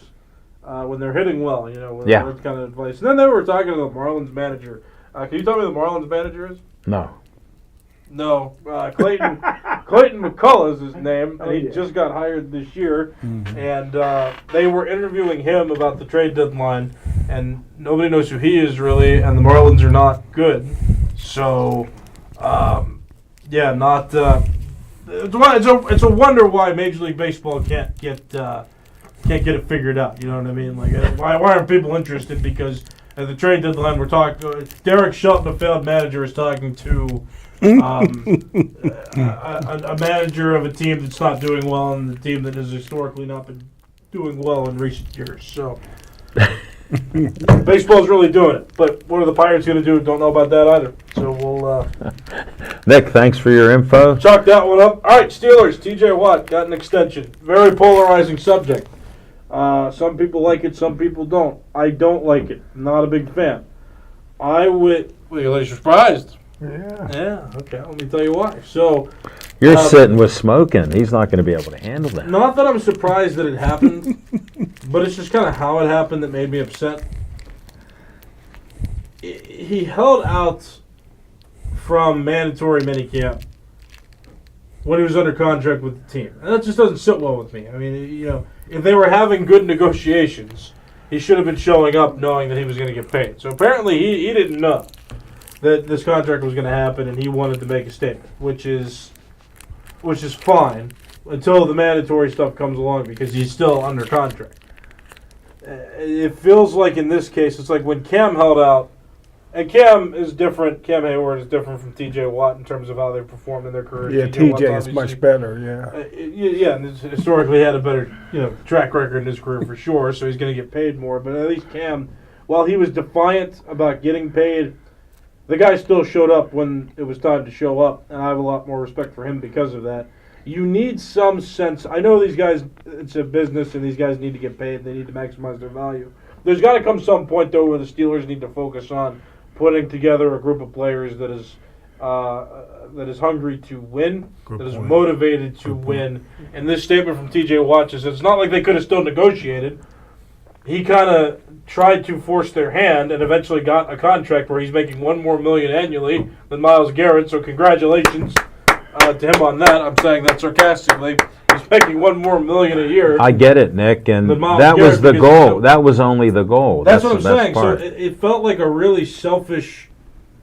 [SPEAKER 8] when they're hitting well, that kind of advice. And then they were talking to the Marlins manager. Can you tell me who the Marlins manager is?
[SPEAKER 5] No.
[SPEAKER 8] No. Clayton McCullough is his name, and he just got hired this year. Mm-hmm. And they were interviewing him about the trade deadline, and nobody knows who he is really, and the Marlins are not good. So, it's a wonder why Major League Baseball can't get it figured out. You know what I mean? Like, why aren't people interested? Because at the trade deadline, we're talking. Derek Shelton, a failed manager, is talking to a manager of a team that's not doing well, and the team that has historically not been doing well in recent years. So. Baseball's really doing it, but what are the Pirates going to do? Don't know about that either. So we'll.
[SPEAKER 5] Nick, thanks for your info.
[SPEAKER 8] Chalk that one up. All right, Steelers. T.J. Watt got an extension. Very polarizing subject. Some people like it, some people don't. I don't like it. Not a big fan. I would. Well, you're surprised.
[SPEAKER 7] Yeah.
[SPEAKER 8] Yeah. Okay. Let me tell you why. So.
[SPEAKER 5] You're sitting with smoking. He's not going to be able to handle that.
[SPEAKER 8] Not that I'm surprised that it happened, but it's just kind of how it happened that made me upset. He held out from mandatory minicamp when he was under contract with the team. And that just doesn't sit well with me. I mean, if they were having good negotiations, he should have been showing up knowing that he was going to get paid. So apparently he didn't know that this contract was going to happen, and he wanted to make a statement, which is fine until the mandatory stuff comes along because he's still under contract. It feels like in this case, it's like when Cam held out, and Cam is different. Cam Hayward is different from T.J. Watt in terms of how they performed in their careers.
[SPEAKER 7] Yeah, T.J. is much better. Yeah.
[SPEAKER 8] And historically had a better track record in his career for sure. So he's going to get paid more. But at least Cam, while he was defiant about getting paid, the guy still showed up when it was time to show up, and I have a lot more respect for him because of that. You need some sense. I know these guys, it's a business, and these guys need to get paid. They need to maximize their value. There's got to come some point, though, where the Steelers need to focus on putting together a group of players that is hungry to win, that is motivated to win. And this statement from T.J. Watt says it's not like they could have still negotiated. He kind of tried to force their hand and eventually got a contract where he's making $1 more million annually than Myles Garrett. So congratulations to him on that. I'm saying that sarcastically. He's making $1 more million a year.
[SPEAKER 5] I get it, Nick, and that was the goal. That was only the goal.
[SPEAKER 8] That's what I'm saying. Part. So it felt like a really selfish.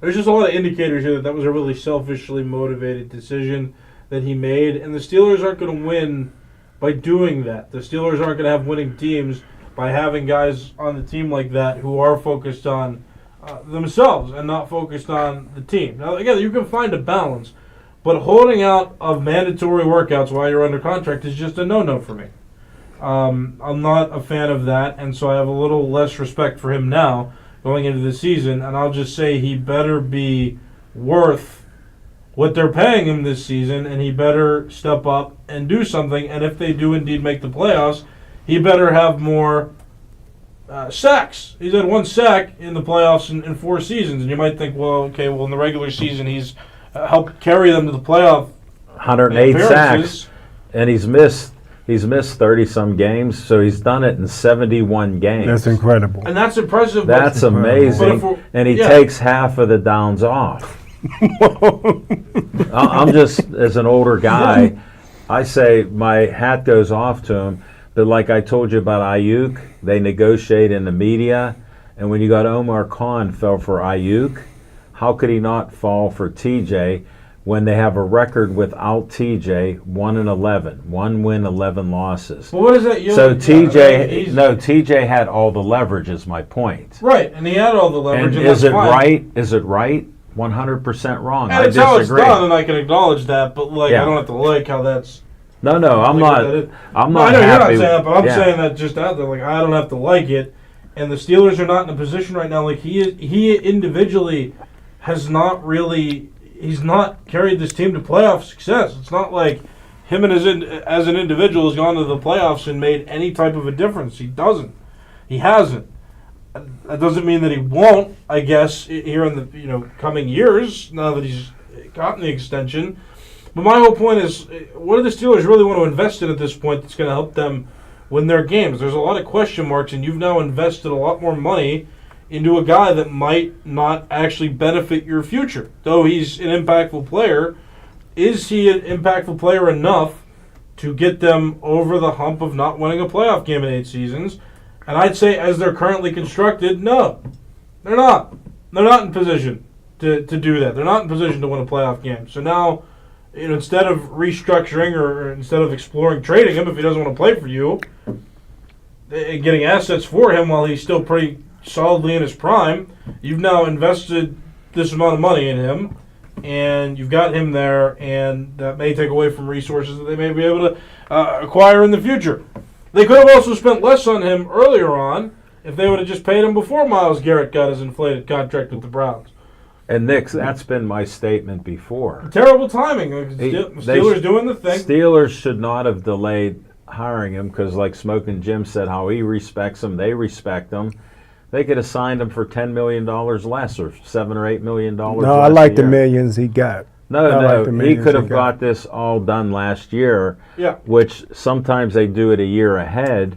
[SPEAKER 8] There's just a lot of indicators here that was a really selfishly motivated decision that he made, and the Steelers aren't going to win by doing that. The Steelers aren't going to have winning teams by having guys on the team like that who are focused on themselves and not focused on the team. Now, again, you can find a balance, but holding out of mandatory workouts while you're under contract is just a no-no for me. I'm not a fan of that, and so I have a little less respect for him now going into the season, and I'll just say he better be worth what they're paying him this season, and he better step up and do something, and if they do indeed make the playoffs, he better have more sacks. He's had 1 sack in the playoffs in 4 seasons, and you might think, well, okay, well, in the regular season he's helped carry them to the playoff
[SPEAKER 5] 108 sacks, and he's missed 30-some games, so he's done it in 71 games.
[SPEAKER 7] That's incredible.
[SPEAKER 8] And that's impressive.
[SPEAKER 5] That's amazing, and he takes half of the downs off. I'm just, as an older guy, I say my hat goes off to him. But like I told you about Ayuk, they negotiate in the media, and when you got Omar Khan fell for Ayuk, how could he not fall for TJ when they have a record without TJ 1-11, 1 win, 11 losses?
[SPEAKER 8] Well, what is that?
[SPEAKER 5] So TJ had all the leverage. Is my point.
[SPEAKER 8] Right, and he had all the leverage.
[SPEAKER 5] And is it right? Is it right? 100% wrong.
[SPEAKER 8] And it's how it's done, and I can acknowledge that. But I don't have to like how that's.
[SPEAKER 5] No, I'm not. I'm not.
[SPEAKER 8] I know
[SPEAKER 5] happy
[SPEAKER 8] you're not saying that, but I'm
[SPEAKER 5] yeah.
[SPEAKER 8] saying that just out there. I don't have to like it, and the Steelers are not in a position right now. He individually has not really. He's not carried this team to playoff success. It's not like him and as an individual has gone to the playoffs and made any type of a difference. He doesn't. He hasn't. That doesn't mean that he won't. I guess here in the coming years, now that he's gotten the extension. But my whole point is, what do the Steelers really want to invest in at this point that's going to help them win their games? There's a lot of question marks, and you've now invested a lot more money into a guy that might not actually benefit your future. Though he's an impactful player, is he an impactful player enough to get them over the hump of not winning a playoff game in 8 seasons? And I'd say, as they're currently constructed, no. They're not. They're not in position to do that. They're not in position to win a playoff game. So now instead of restructuring or instead of exploring trading him if he doesn't want to play for you, and getting assets for him while he's still pretty solidly in his prime, you've now invested this amount of money in him, and you've got him there, and that may take away from resources that they may be able to acquire in the future. They could have also spent less on him earlier on if they would have just paid him before Myles Garrett got his inflated contract with the Browns.
[SPEAKER 5] And Nick, that's been my statement before.
[SPEAKER 8] Terrible timing. Steelers doing the thing.
[SPEAKER 5] Steelers should not have delayed hiring him because, like Smoking Jim said, how he respects him, they respect him. They could have signed him for $10 million less or $7 or $8 million less.
[SPEAKER 7] No, I like the millions he got.
[SPEAKER 5] No, he could have got this all done last year, which sometimes they do it a year ahead.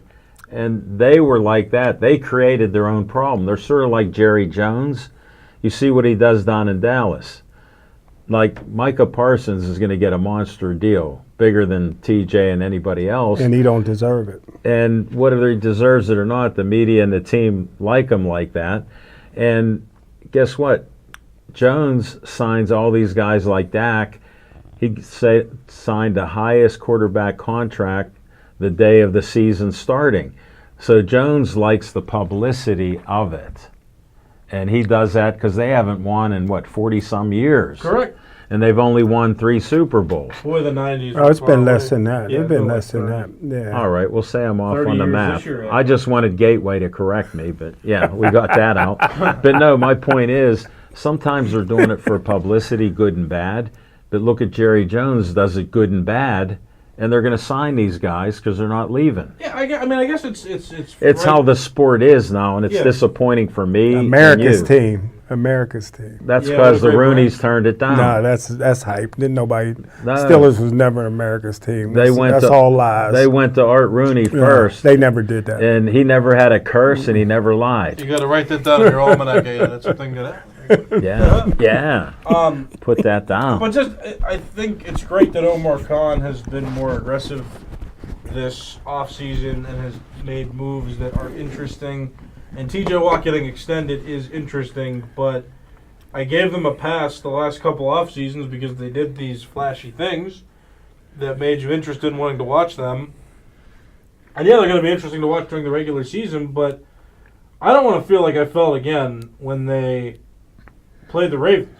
[SPEAKER 5] And they were like that. They created their own problem. They're sort of like Jerry Jones. You see what he does down in Dallas. Like Micah Parsons is going to get a monster deal, bigger than TJ and anybody else.
[SPEAKER 7] And he don't deserve it.
[SPEAKER 5] And whether he deserves it or not, the media and the team like him like that. And guess what? Jones signs all these guys like Dak. He signed the highest quarterback contract the day of the season starting. So Jones likes the publicity of it. And he does that because they haven't won in, 40-some years.
[SPEAKER 8] Correct.
[SPEAKER 5] And they've only won 3 Super Bowls.
[SPEAKER 8] Boy, the 90s.
[SPEAKER 7] Oh, it's been less than that. It's been less than that. Yeah.
[SPEAKER 5] All right, we'll say I'm off on the map.
[SPEAKER 8] Year,
[SPEAKER 5] I just wanted Gateway to correct me, but yeah, we got that out. But no, my point is, sometimes they're doing it for publicity, good and bad. But look at Jerry Jones, does it good and bad. And they're going to sign these guys because they're not leaving.
[SPEAKER 8] Yeah, I guess it's
[SPEAKER 5] right. How the sport is now, and it's disappointing for me.
[SPEAKER 7] America's team.
[SPEAKER 5] That's because the Rooneys turned it down.
[SPEAKER 7] No, that's hype. Didn't nobody? Steelers was never America's team. That's all lies.
[SPEAKER 5] They went to Art Rooney first.
[SPEAKER 7] They never did that,
[SPEAKER 5] and he never had a curse, and he never lied.
[SPEAKER 8] You got to write that down in your almanac. That's a thing to
[SPEAKER 5] Yeah. Put that down.
[SPEAKER 8] But I think it's great that Omar Khan has been more aggressive this offseason and has made moves that are interesting. And TJ Watt getting extended is interesting, but I gave them a pass the last couple off seasons because they did these flashy things that made you interested in wanting to watch them. And yeah, they're going to be interesting to watch during the regular season, but I don't want to feel like I felt again when they played the Ravens,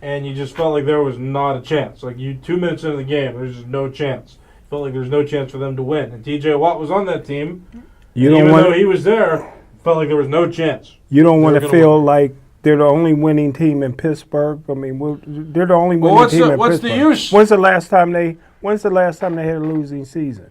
[SPEAKER 8] and you just felt like there was not a chance. Like 2 minutes into the game, there's just no chance. Felt like there was no chance for them to win. And TJ Watt was on that team. Even though he was there, felt like there was no chance.
[SPEAKER 7] You don't want to feel like they're the only winning team in Pittsburgh. I mean, they're the only winning team in Pittsburgh.
[SPEAKER 8] What's the use?
[SPEAKER 7] When's the last time they had a losing season?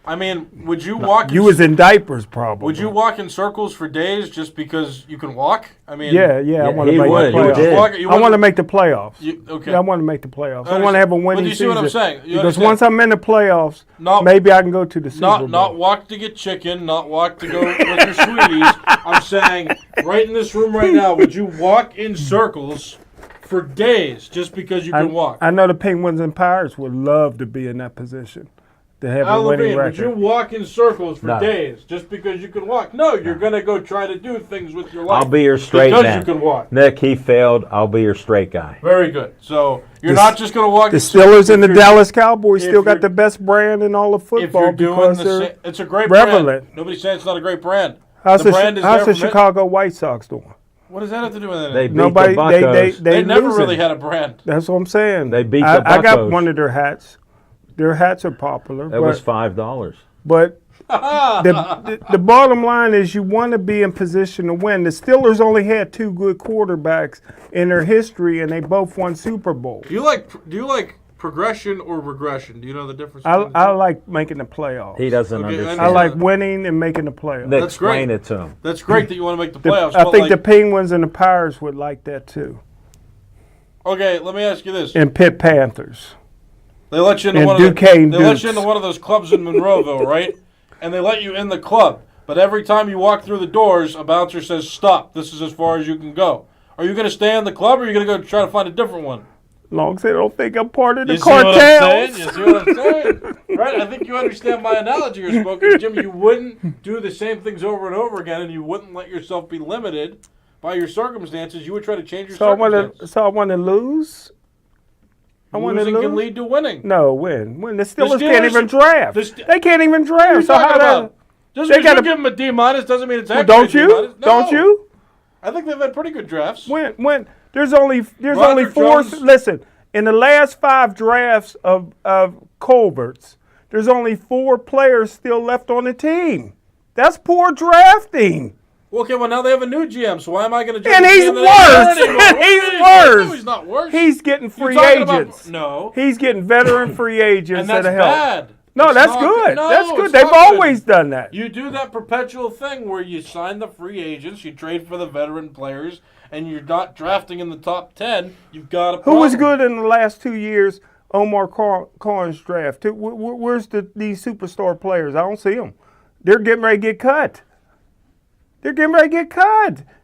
[SPEAKER 8] I mean, would you walk?
[SPEAKER 7] You was in diapers, probably.
[SPEAKER 8] Would you walk in circles for days just because you can walk? I mean,
[SPEAKER 7] yeah. I want to make the playoffs. I want to make the playoffs.
[SPEAKER 8] Okay.
[SPEAKER 7] Yeah, I want to make the playoffs. I want to have a winning season.
[SPEAKER 8] But you see what I'm saying?
[SPEAKER 7] Because once I'm in the playoffs, maybe I can go to the Super Bowl.
[SPEAKER 8] Not walk to get chicken, not walk to go with your sweeties. I'm saying, right in this room right now, would you walk in circles for days just because you can walk?
[SPEAKER 7] I know the Penguins and Pirates would love to be in that position. To have a winning record.
[SPEAKER 8] Would you walk in circles for days just because you can walk? No, you're going to go try to do things with your life.
[SPEAKER 5] I'll be your straight man.
[SPEAKER 8] Because you can walk.
[SPEAKER 5] Nick, he failed. I'll be your straight guy.
[SPEAKER 8] Very good. So you're not just going to walk.
[SPEAKER 7] The Steelers and the Dallas Cowboys still got the best brand in all of football because
[SPEAKER 8] it's a great
[SPEAKER 7] prevalent.
[SPEAKER 8] Brand. Nobody's saying it's not a great brand.
[SPEAKER 7] How's the Chicago White Sox doing?
[SPEAKER 8] What does that have to do with anything?
[SPEAKER 5] They beat the Buccos.
[SPEAKER 8] They never really had a brand.
[SPEAKER 7] That's what I'm saying.
[SPEAKER 5] They beat the Buccos.
[SPEAKER 7] I got one of their hats. Their hats are popular.
[SPEAKER 5] It was $5.
[SPEAKER 7] But the bottom line is you want to be in position to win. The Steelers only had 2 good quarterbacks in their history, and they both won Super Bowls.
[SPEAKER 8] Do you like progression or regression? Do you know the difference?
[SPEAKER 7] I like making the playoffs.
[SPEAKER 5] He doesn't understand.
[SPEAKER 7] I like winning and making the playoffs.
[SPEAKER 5] That's great. Explain it to him.
[SPEAKER 8] That's great that you want to make the playoffs.
[SPEAKER 7] I think the Penguins and the Pirates would like that too.
[SPEAKER 8] Okay, let me ask you this.
[SPEAKER 7] And Pitt Panthers.
[SPEAKER 8] They let you into one of those clubs in Monroeville, right? And they let you in the club. But every time you walk through the doors, a bouncer says, "Stop. This is as far as you can go." Are you going to stay in the club, or are you going to go try to find a different one?
[SPEAKER 7] As long as they don't think I'm part of the cartel.
[SPEAKER 8] You see what I'm saying? Right? I think you understand my analogy you're smoking, Jim. You wouldn't do the same things over and over again, and you wouldn't let yourself be limited by your circumstances. You would try to change your circumstances.
[SPEAKER 7] So I want to lose? I want to
[SPEAKER 6] Losing
[SPEAKER 7] lose.
[SPEAKER 6] can lead to winning.
[SPEAKER 7] No, win. The Steelers,
[SPEAKER 6] Steelers
[SPEAKER 7] can't even draft. They can't even
[SPEAKER 6] What are
[SPEAKER 7] draft.
[SPEAKER 6] you
[SPEAKER 7] So
[SPEAKER 6] talking
[SPEAKER 7] how
[SPEAKER 6] about? Just
[SPEAKER 7] they
[SPEAKER 6] because you
[SPEAKER 7] gotta-
[SPEAKER 6] give them a D- doesn't mean it's
[SPEAKER 7] Well,
[SPEAKER 6] actually
[SPEAKER 7] don't
[SPEAKER 6] a D-.
[SPEAKER 7] you?
[SPEAKER 6] No.
[SPEAKER 7] Don't you?
[SPEAKER 6] I think they've had pretty good drafts.
[SPEAKER 7] When there's only
[SPEAKER 6] Roger
[SPEAKER 7] four.
[SPEAKER 6] Jones-
[SPEAKER 7] Listen, in the last 5 drafts of Colbert's, there's only 4 players still left on the team. That's poor drafting.
[SPEAKER 6] Okay, well now they have a new GM, so why am I going to judge?
[SPEAKER 7] And
[SPEAKER 6] a
[SPEAKER 7] he's
[SPEAKER 6] GM that ain't there
[SPEAKER 7] worse.
[SPEAKER 6] anymore? What do you
[SPEAKER 7] He's
[SPEAKER 6] mean?
[SPEAKER 7] worse.
[SPEAKER 6] No, he's not worse.
[SPEAKER 7] He's getting
[SPEAKER 6] You're
[SPEAKER 7] free
[SPEAKER 6] talking about-
[SPEAKER 7] agents.
[SPEAKER 6] no,
[SPEAKER 7] He's getting veteran free agents
[SPEAKER 6] and that's
[SPEAKER 7] that help.
[SPEAKER 6] bad.
[SPEAKER 7] No, that's
[SPEAKER 6] not
[SPEAKER 7] good.
[SPEAKER 6] No,
[SPEAKER 7] That's good.
[SPEAKER 6] it's
[SPEAKER 7] They've
[SPEAKER 6] not good.
[SPEAKER 7] always done that.
[SPEAKER 6] You do that perpetual thing where you sign the free agents, you trade for the veteran players, and you're not drafting in the top 10. You've got a problem.
[SPEAKER 7] Who was good in the last 2 years? Omar Khan's draft. Where's these superstar players? I don't see them. They're getting ready to get cut.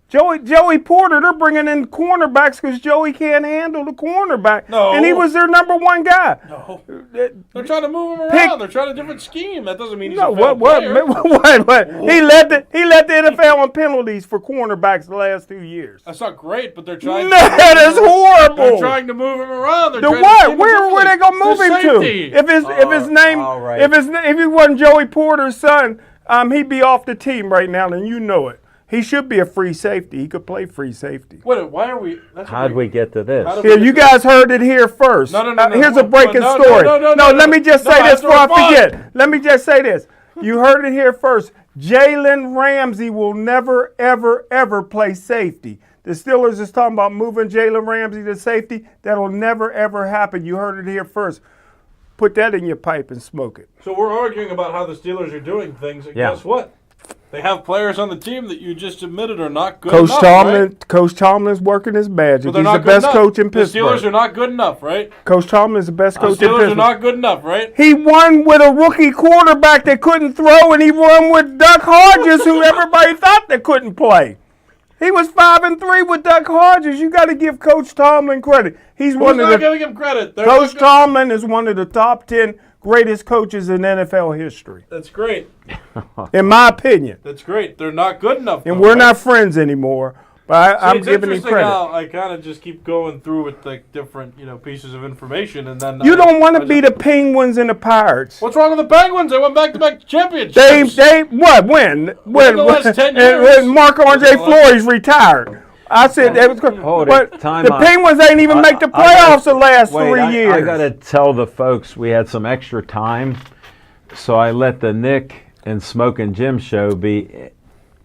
[SPEAKER 7] Joey Porter, they're bringing in cornerbacks because Joey can't handle the cornerback.
[SPEAKER 6] No.
[SPEAKER 7] And he was their number 1 guy.
[SPEAKER 6] No. They're trying to move him around.
[SPEAKER 7] Pick-
[SPEAKER 6] They're trying a different scheme. That doesn't mean he's
[SPEAKER 7] No,
[SPEAKER 6] a failed player.
[SPEAKER 7] what? He led the NFL on penalties for cornerbacks the last 2 years.
[SPEAKER 6] That's not great, but they're trying.
[SPEAKER 7] That is
[SPEAKER 6] They're
[SPEAKER 7] horrible.
[SPEAKER 6] trying to move him around. They're
[SPEAKER 7] The
[SPEAKER 6] trying
[SPEAKER 7] what?
[SPEAKER 6] to
[SPEAKER 7] Where they gonna move him
[SPEAKER 6] safety.
[SPEAKER 7] to? If his name,
[SPEAKER 4] all right.
[SPEAKER 7] if he wasn't Joey Porter's son, he'd be off the team right now, and you know it. He should be a free safety. He could play free safety.
[SPEAKER 6] Wait, why are we?
[SPEAKER 5] How'd we get to this?
[SPEAKER 6] How did we
[SPEAKER 7] Here,
[SPEAKER 6] get
[SPEAKER 7] you
[SPEAKER 6] to
[SPEAKER 7] guys heard it here first.
[SPEAKER 6] No.
[SPEAKER 7] Here's a breaking
[SPEAKER 6] No,
[SPEAKER 7] story.
[SPEAKER 6] no,
[SPEAKER 7] let me just
[SPEAKER 6] no,
[SPEAKER 7] say
[SPEAKER 6] I
[SPEAKER 7] this
[SPEAKER 6] have to
[SPEAKER 7] before I
[SPEAKER 6] respond.
[SPEAKER 7] forget. Let me just say this. You heard it here first. Jalen Ramsey will never, ever, ever play safety. The Steelers is talking about moving Jalen Ramsey to safety. That'll never, ever happen. You heard it here first. Put that in your pipe and smoke it.
[SPEAKER 6] So we're arguing about how the Steelers are doing things. And
[SPEAKER 5] Yeah.
[SPEAKER 6] guess what? They have players on the team that you just admitted are not good
[SPEAKER 7] Coach
[SPEAKER 6] enough.
[SPEAKER 7] Tomlin,
[SPEAKER 6] right?
[SPEAKER 7] Coach Tomlin's working his magic.
[SPEAKER 6] But they're
[SPEAKER 7] He's
[SPEAKER 6] not
[SPEAKER 7] the
[SPEAKER 6] good
[SPEAKER 7] best
[SPEAKER 6] enough.
[SPEAKER 7] coach in
[SPEAKER 6] The Steelers
[SPEAKER 7] Pittsburgh.
[SPEAKER 6] are not good enough, right?
[SPEAKER 7] Coach Tomlin's the best
[SPEAKER 6] The
[SPEAKER 7] coach in
[SPEAKER 6] Steelers
[SPEAKER 7] Pittsburgh.
[SPEAKER 6] are not good enough, right?
[SPEAKER 7] He won with a rookie quarterback that couldn't throw, and he won with Duck Hodges, who everybody thought that couldn't play. He was 5-3 with Duck Hodges. You got to give Coach Tomlin credit. He's
[SPEAKER 6] Who's
[SPEAKER 7] one of
[SPEAKER 6] not
[SPEAKER 7] the
[SPEAKER 6] giving him credit? They're
[SPEAKER 7] Coach
[SPEAKER 6] not good-
[SPEAKER 7] Tomlin is one of the top 10 greatest coaches in NFL history,
[SPEAKER 6] That's great.
[SPEAKER 7] in my opinion.
[SPEAKER 6] That's great. They're not good enough.
[SPEAKER 7] And
[SPEAKER 6] though,
[SPEAKER 7] we're
[SPEAKER 6] right?
[SPEAKER 7] not friends anymore. But I'm
[SPEAKER 6] it's
[SPEAKER 7] giving him
[SPEAKER 6] interesting
[SPEAKER 7] credit.
[SPEAKER 6] how I kind of just keep going through with like different, pieces of information, and then
[SPEAKER 7] You don't want
[SPEAKER 6] I
[SPEAKER 7] to be
[SPEAKER 6] just-
[SPEAKER 7] the Penguins and the Pirates.
[SPEAKER 6] What's wrong with the Penguins? They went back-to-back championships.
[SPEAKER 7] They what? When
[SPEAKER 6] the last 10 years.
[SPEAKER 7] when Marc-Andre Fleury's retired. I said that was good.
[SPEAKER 5] Hold
[SPEAKER 7] But
[SPEAKER 5] it. Time
[SPEAKER 7] the
[SPEAKER 5] out.
[SPEAKER 7] Penguins ain't even make the playoffs the last 3 years.
[SPEAKER 5] I got to tell the folks we had some extra time, so I let the Nick and Smoke and Jim show be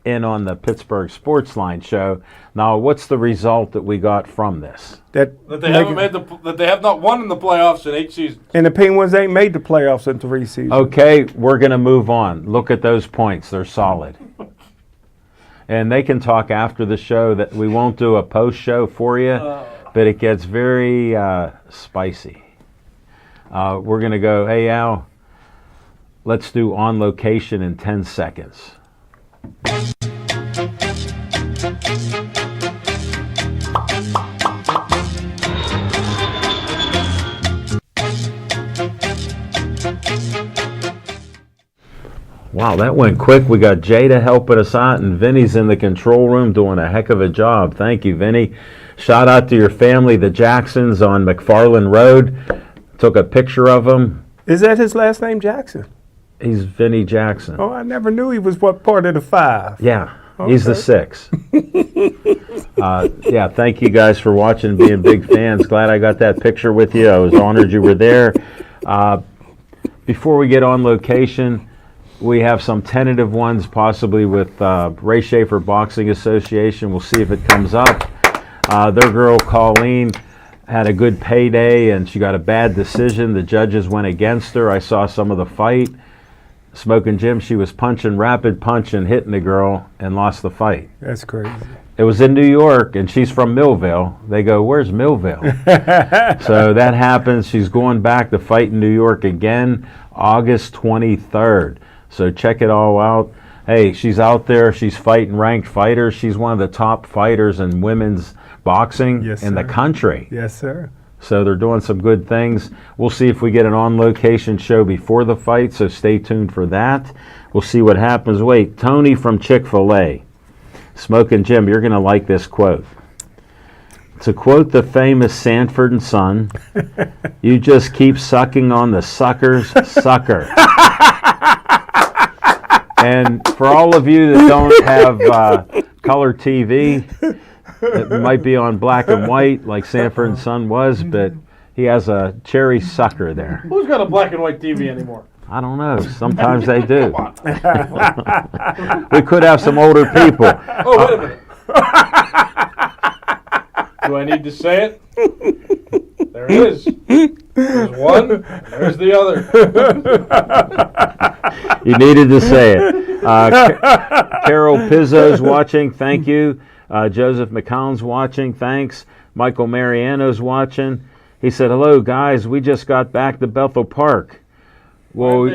[SPEAKER 5] in on the Pittsburgh Sportsline show. Now, what's the result that we got from this?
[SPEAKER 6] that they have not won in the playoffs in 8 seasons.
[SPEAKER 7] And the Penguins ain't made the playoffs in 3 seasons.
[SPEAKER 5] Okay, we're going to move on. Look at those points. They're solid. And they can talk after the show. That we won't do a post show for you, but it gets very spicy. We're going to go, hey, Al, let's do On Location in 10 seconds. Wow, that went quick. We got Jada helping us out, and Vinny's in the control room doing a heck of a job. Thank you, Vinny. Shout out to your family, the Jacksons on McFarland Road. Took a picture of him.
[SPEAKER 7] Is that his last name, Jackson?
[SPEAKER 5] He's Vinny Jackson.
[SPEAKER 7] Oh, I never knew he was what part of the 5.
[SPEAKER 5] Yeah, he's the 6. Yeah, thank you guys for watching and being big fans. Glad I got that picture with you. I was honored you were there. Before we get On Location, we have some tentative ones, possibly with Ray Schaefer Boxing Association. We'll see if it comes up. Their girl, Colleen, had a good payday, and she got a bad decision. The judges went against her. I saw some of the fight. Smoking Jim, she was rapid punching, hitting the girl, and lost the fight.
[SPEAKER 7] That's crazy.
[SPEAKER 5] It was in New York, and she's from Millville. They go, where's Millville? So that happens. She's going back to fight in New York again, August 23rd. So check it all out. Hey, she's out there. She's fighting ranked fighters. She's one of the top fighters in women's boxing in the country.
[SPEAKER 7] Yes, sir.
[SPEAKER 5] So they're doing some good things. We'll see if we get an on-location show before the fight, so stay tuned for that. We'll see what happens. Wait, Tony from Chick-fil-A. Smoking Jim, you're going to like this quote. To quote the famous Sanford and Son, you just keep sucking on the sucker's sucker. And for all of you that don't have color TV, it might be on black and white like Sanford and Son was, but he has a cherry sucker there.
[SPEAKER 8] Who's got a black and white TV anymore?
[SPEAKER 5] I don't know. Sometimes they do. We could have some older people.
[SPEAKER 8] Oh, wait a minute. Do I need to say it? There it is. There's one, and there's the other.
[SPEAKER 5] You needed to say it. Carol Pizzo's watching. Thank you. Joseph McCown's watching. Thanks. Michael Mariano's watching. He said, "Hello, guys. We just got back to Bethel Park." Well,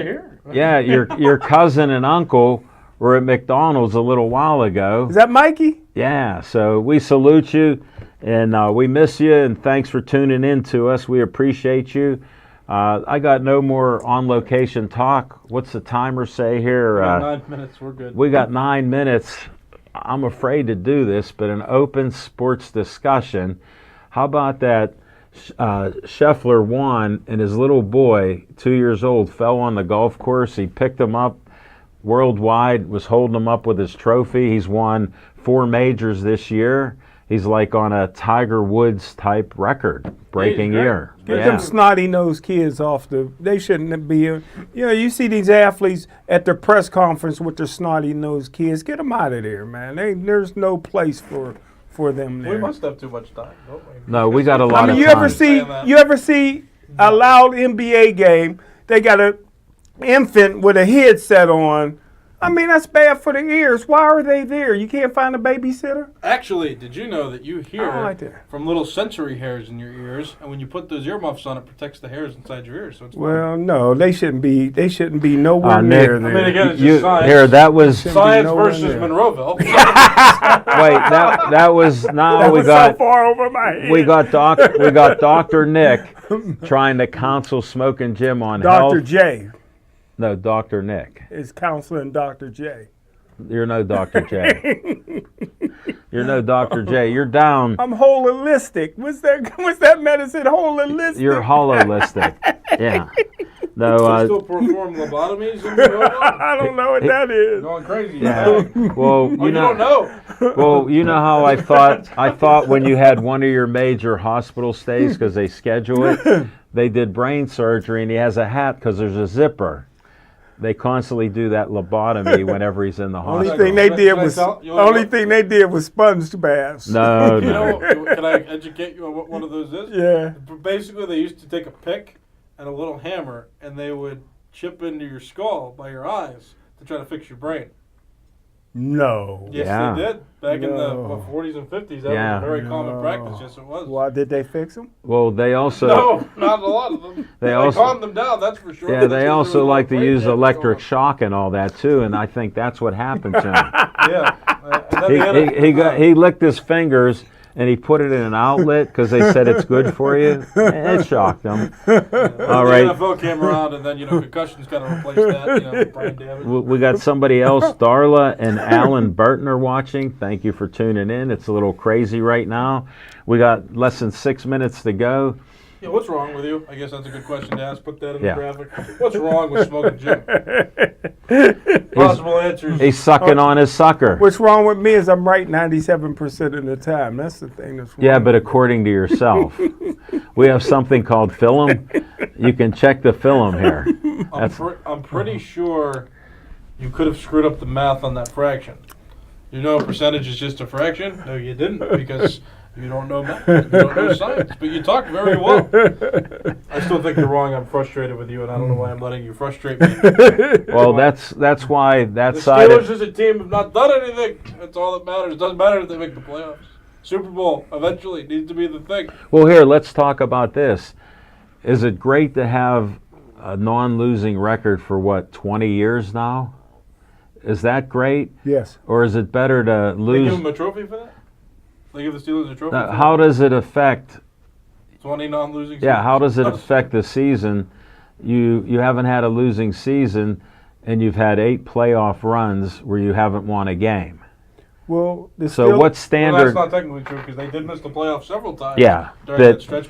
[SPEAKER 5] yeah, your cousin and uncle were at McDonald's a little while ago.
[SPEAKER 7] Is that Mikey?
[SPEAKER 5] Yeah, so we salute you, and we miss you, and thanks for tuning in to us. We appreciate you. I got no more on-location talk. What's the timer say here?
[SPEAKER 8] 9 minutes, we're good.
[SPEAKER 5] We got 9 minutes. I'm afraid to do this, but an open sports discussion. How about that? Scheffler won, and his little boy, 2 years old, fell on the golf course. He picked him up worldwide, was holding him up with his trophy. He's won 4 majors this year. He's like on a Tiger Woods type record-breaking year.
[SPEAKER 7] Get them snotty-nosed kids off they shouldn't be, you see these athletes at their press conference with their snotty-nosed kids. Get them out of there, man. There's no place for them there.
[SPEAKER 8] We must have too much time, don't we?
[SPEAKER 5] No, we got a lot of
[SPEAKER 7] you
[SPEAKER 5] time.
[SPEAKER 7] You ever see a loud NBA game? They got an infant with a headset on. I mean, that's bad for the ears. Why are they there? You can't find a babysitter?
[SPEAKER 8] Actually, did you know that you hear
[SPEAKER 7] like that.
[SPEAKER 8] from little sensory hairs in your ears, and when you put those earmuffs on, it protects the hairs inside your ears. So it's
[SPEAKER 7] no, they shouldn't be. They shouldn't be nowhere
[SPEAKER 5] Nick,
[SPEAKER 7] near there.
[SPEAKER 8] I mean, again, it's just science.
[SPEAKER 5] Here, that was
[SPEAKER 8] science versus Monroeville.
[SPEAKER 5] wait. That was now
[SPEAKER 7] that
[SPEAKER 5] we
[SPEAKER 7] was
[SPEAKER 5] got
[SPEAKER 7] so far over my head.
[SPEAKER 5] we got Dr. Nick trying to counsel Smoking Jim on
[SPEAKER 7] Dr.
[SPEAKER 5] health.
[SPEAKER 7] J
[SPEAKER 5] No, Dr. Nick.
[SPEAKER 7] is counseling Dr. J.
[SPEAKER 5] You're no Dr. J. You're no Dr. J. You're down.
[SPEAKER 7] I'm holistic. What's that medicine? Holistic.
[SPEAKER 5] You're holistic. Yeah. No.
[SPEAKER 8] You still perform lobotomies?
[SPEAKER 7] I don't know what that is.
[SPEAKER 8] Going crazy.
[SPEAKER 5] Yeah. Well, you
[SPEAKER 8] don't know.
[SPEAKER 5] Well, you know how I thought when you had one of your major hospital stays because they schedule it, they did brain surgery and he has a hat because there's a zipper. They constantly do that lobotomy whenever he's in the hospital.
[SPEAKER 7] Only thing they did was sponge baths.
[SPEAKER 5] No.
[SPEAKER 8] Can I educate you on what one of those is?
[SPEAKER 7] Yeah.
[SPEAKER 8] Basically, they used to take a pick and a little hammer, and they would chip into your skull by your eyes to try to fix your brain.
[SPEAKER 7] No.
[SPEAKER 8] Yes,
[SPEAKER 5] Yeah.
[SPEAKER 8] they did. Back in the 40s and 50s, that was a very common practice. Yes, it was.
[SPEAKER 7] Why did they fix them?
[SPEAKER 5] Well, they also
[SPEAKER 8] No, not a lot of them. They calmed them down, that's for sure.
[SPEAKER 5] Yeah, they also like to use electric shock and all that too, and I think that's what happened to him.
[SPEAKER 8] Yeah. And then
[SPEAKER 5] He licked his fingers and he put it in an outlet because they said it's good for you. It shocked him. All right.
[SPEAKER 8] The NFL came around, and then concussions kind of replaced that. Brain damage.
[SPEAKER 5] We got somebody else. Darla and Alan Burton are watching. Thank you for tuning in. It's a little crazy right now. We got less than 6 minutes to go.
[SPEAKER 8] Yeah, what's wrong with you? I guess that's a good question to ask. Put that in the graphic. What's wrong with Smoking Jim? Possible answers.
[SPEAKER 5] He's sucking on his sucker.
[SPEAKER 7] What's wrong with me is I'm right 97% of the time. That's the thing that's wrong.
[SPEAKER 5] Yeah, but according to yourself. We have something called film. You can check the film here.
[SPEAKER 8] I'm pretty sure you could have screwed up the math on that fraction. You know a percentage is just a fraction? No, you didn't, because you don't know math. You don't know science. But you talk very well. I still think you're wrong. I'm frustrated with you, and I don't know why I'm letting you frustrate me.
[SPEAKER 5] Well, that's why that
[SPEAKER 8] the
[SPEAKER 5] side.
[SPEAKER 8] Steelers as a team have not done anything. That's all that matters. It doesn't matter if they make the playoffs. Super Bowl eventually needs to be the thing.
[SPEAKER 5] Well, here, let's talk about this. Is it great to have a non-losing record for 20 years now? Is that great?
[SPEAKER 7] Yes.
[SPEAKER 5] Or is it better to lose?
[SPEAKER 8] They give them a trophy for that? They give the Steelers a trophy for
[SPEAKER 5] How does it affect?
[SPEAKER 8] 20 non-losing seasons?
[SPEAKER 5] Yeah, how does it affect the season? You haven't had a losing season, and you've had 8 playoff runs where you haven't won a game.
[SPEAKER 7] Well,
[SPEAKER 5] So what
[SPEAKER 8] Well,
[SPEAKER 5] standard?
[SPEAKER 8] that's not technically true because they did miss the playoffs several times.
[SPEAKER 5] Yeah,
[SPEAKER 8] during
[SPEAKER 5] but-
[SPEAKER 8] that stretch.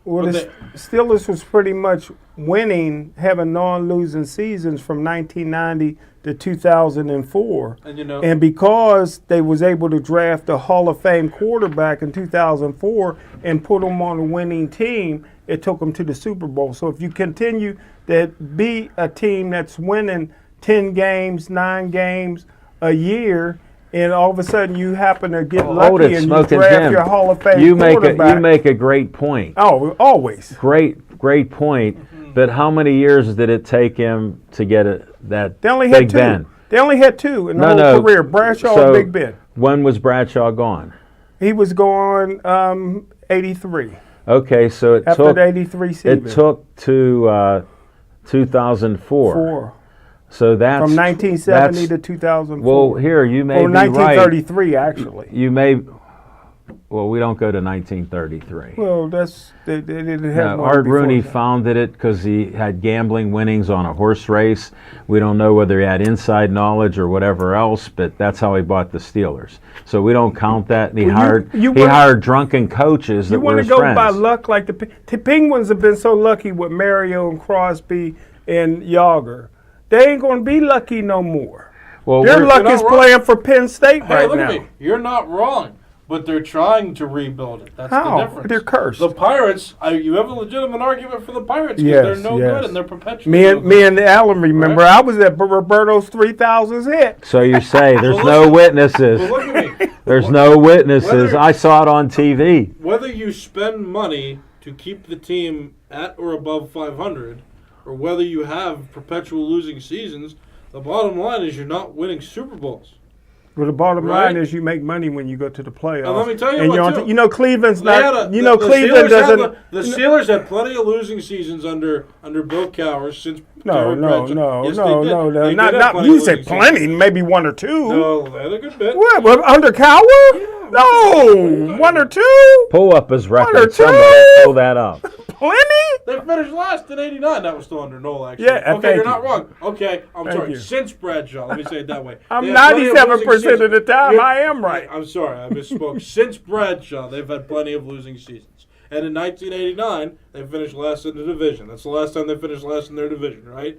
[SPEAKER 7] Well,
[SPEAKER 8] But
[SPEAKER 7] the Steelers was pretty much winning, having non-losing seasons from 1990 to 2004.
[SPEAKER 8] And you know,
[SPEAKER 7] And because they was able to draft a Hall of Fame quarterback in 2004 and put him on a winning team, it took them to the Super Bowl. So if you continue to be a team that's winning 10 games, 9 games a year, and all of a sudden you happen to get
[SPEAKER 5] Hold
[SPEAKER 7] lucky
[SPEAKER 5] it,
[SPEAKER 7] and you
[SPEAKER 5] Smoking
[SPEAKER 7] draft
[SPEAKER 5] Jim.
[SPEAKER 7] your Hall of Fame
[SPEAKER 5] You
[SPEAKER 7] quarterback.
[SPEAKER 5] make a great point.
[SPEAKER 7] Oh, always.
[SPEAKER 5] Great point. But how many years did it take him to get that
[SPEAKER 7] They only had
[SPEAKER 5] Big
[SPEAKER 7] two.
[SPEAKER 5] Ben?
[SPEAKER 7] They only had two in the
[SPEAKER 5] No,
[SPEAKER 7] whole
[SPEAKER 5] no.
[SPEAKER 7] career, Bradshaw
[SPEAKER 5] So
[SPEAKER 7] and Big Ben.
[SPEAKER 5] When was Bradshaw gone?
[SPEAKER 7] He was gone 83.
[SPEAKER 5] Okay, so it
[SPEAKER 7] After
[SPEAKER 5] took
[SPEAKER 7] the 83 season.
[SPEAKER 5] it took to 2004.
[SPEAKER 7] 4.
[SPEAKER 5] So that's
[SPEAKER 7] From 1970
[SPEAKER 5] that's-
[SPEAKER 7] to 2004.
[SPEAKER 5] Well, here you may
[SPEAKER 7] Or
[SPEAKER 5] be right.
[SPEAKER 7] 1933, actually.
[SPEAKER 5] You may. Well, we don't go to 1933.
[SPEAKER 7] Well, they didn't have
[SPEAKER 5] No,
[SPEAKER 7] one
[SPEAKER 5] Art
[SPEAKER 7] before
[SPEAKER 5] Rooney
[SPEAKER 7] that.
[SPEAKER 5] founded it because he had gambling winnings on a horse race. We don't know whether he had inside knowledge or whatever else, but that's how he bought the Steelers. So we don't count that. And he
[SPEAKER 7] Well, you
[SPEAKER 5] he
[SPEAKER 7] wanna-
[SPEAKER 5] hired drunken coaches that
[SPEAKER 7] You
[SPEAKER 5] were
[SPEAKER 7] want to
[SPEAKER 5] his
[SPEAKER 7] go
[SPEAKER 5] friends.
[SPEAKER 7] by luck like the Penguins have been so lucky with Mario and Crosby and Yager. They ain't going to be lucky no more.
[SPEAKER 5] Well,
[SPEAKER 7] Their
[SPEAKER 5] we're-
[SPEAKER 7] luck
[SPEAKER 8] You're
[SPEAKER 7] is
[SPEAKER 8] not wrong.
[SPEAKER 7] playing for Penn State
[SPEAKER 8] hey,
[SPEAKER 7] right
[SPEAKER 8] look
[SPEAKER 7] now.
[SPEAKER 8] at me. You're not wrong, but they're trying to rebuild it. That's
[SPEAKER 7] How?
[SPEAKER 8] the difference.
[SPEAKER 7] They're cursed.
[SPEAKER 8] The Pirates. You have a legitimate argument for the Pirates because
[SPEAKER 7] Yes,
[SPEAKER 8] they're no
[SPEAKER 7] yes.
[SPEAKER 8] good and they're perpetually.
[SPEAKER 7] Me
[SPEAKER 8] no
[SPEAKER 7] and me
[SPEAKER 8] good.
[SPEAKER 7] and Alan remember.
[SPEAKER 8] Right.
[SPEAKER 7] I was at Roberto's 3000s hit.
[SPEAKER 5] So you say there's
[SPEAKER 8] Well,
[SPEAKER 5] no
[SPEAKER 8] listen.
[SPEAKER 5] witnesses.
[SPEAKER 8] Well, look at me.
[SPEAKER 5] There's no witnesses.
[SPEAKER 8] Whether-
[SPEAKER 5] I saw it on TV.
[SPEAKER 8] Whether you spend money to keep the team at or above 500, or whether you have perpetual losing seasons, the bottom line is you're not winning Super Bowls.
[SPEAKER 7] Well, the bottom
[SPEAKER 8] Right.
[SPEAKER 7] line is you make money when you go to the playoffs.
[SPEAKER 8] And let me tell you
[SPEAKER 7] and
[SPEAKER 8] what,
[SPEAKER 7] you're on
[SPEAKER 8] too.
[SPEAKER 7] you know, Cleveland's
[SPEAKER 8] They had
[SPEAKER 7] not.
[SPEAKER 8] a-
[SPEAKER 7] You know,
[SPEAKER 8] the
[SPEAKER 7] Cleveland
[SPEAKER 8] Steelers had
[SPEAKER 7] doesn't.
[SPEAKER 8] the Steelers had plenty of losing seasons under Bill Cowher since.
[SPEAKER 7] No,
[SPEAKER 8] Terry
[SPEAKER 7] no,
[SPEAKER 8] Bradshaw.
[SPEAKER 7] no,
[SPEAKER 8] Yes,
[SPEAKER 7] no,
[SPEAKER 8] they did.
[SPEAKER 7] no, no.
[SPEAKER 8] They
[SPEAKER 7] Not,
[SPEAKER 8] did have
[SPEAKER 7] not.
[SPEAKER 8] plenty
[SPEAKER 7] You
[SPEAKER 8] of
[SPEAKER 7] said
[SPEAKER 8] losing
[SPEAKER 7] plenty,
[SPEAKER 8] seasons.
[SPEAKER 7] maybe one or two.
[SPEAKER 8] No, they had a good bit.
[SPEAKER 7] What? Under Cowher? No, one or two.
[SPEAKER 5] Pull up his
[SPEAKER 7] One or
[SPEAKER 5] record.
[SPEAKER 7] two?
[SPEAKER 5] Somebody pull that up.
[SPEAKER 7] Plenty.
[SPEAKER 8] They finished last in '89. That was still under Noel, actually.
[SPEAKER 7] Yeah,
[SPEAKER 8] okay,
[SPEAKER 7] thank
[SPEAKER 8] you're
[SPEAKER 7] you.
[SPEAKER 8] not wrong. Okay, I'm
[SPEAKER 7] Thank
[SPEAKER 8] sorry.
[SPEAKER 7] you.
[SPEAKER 8] Since Bradshaw, let me say it that way.
[SPEAKER 7] I'm
[SPEAKER 8] They had plenty of
[SPEAKER 7] 97%
[SPEAKER 8] losing
[SPEAKER 7] of the
[SPEAKER 8] seasons.
[SPEAKER 7] time.
[SPEAKER 8] You're-
[SPEAKER 7] I am right.
[SPEAKER 8] I'm sorry, I misspoke. Since Bradshaw, they've had plenty of losing seasons. And in 1989, they finished last in the division. That's the last time they finished last in their division, right?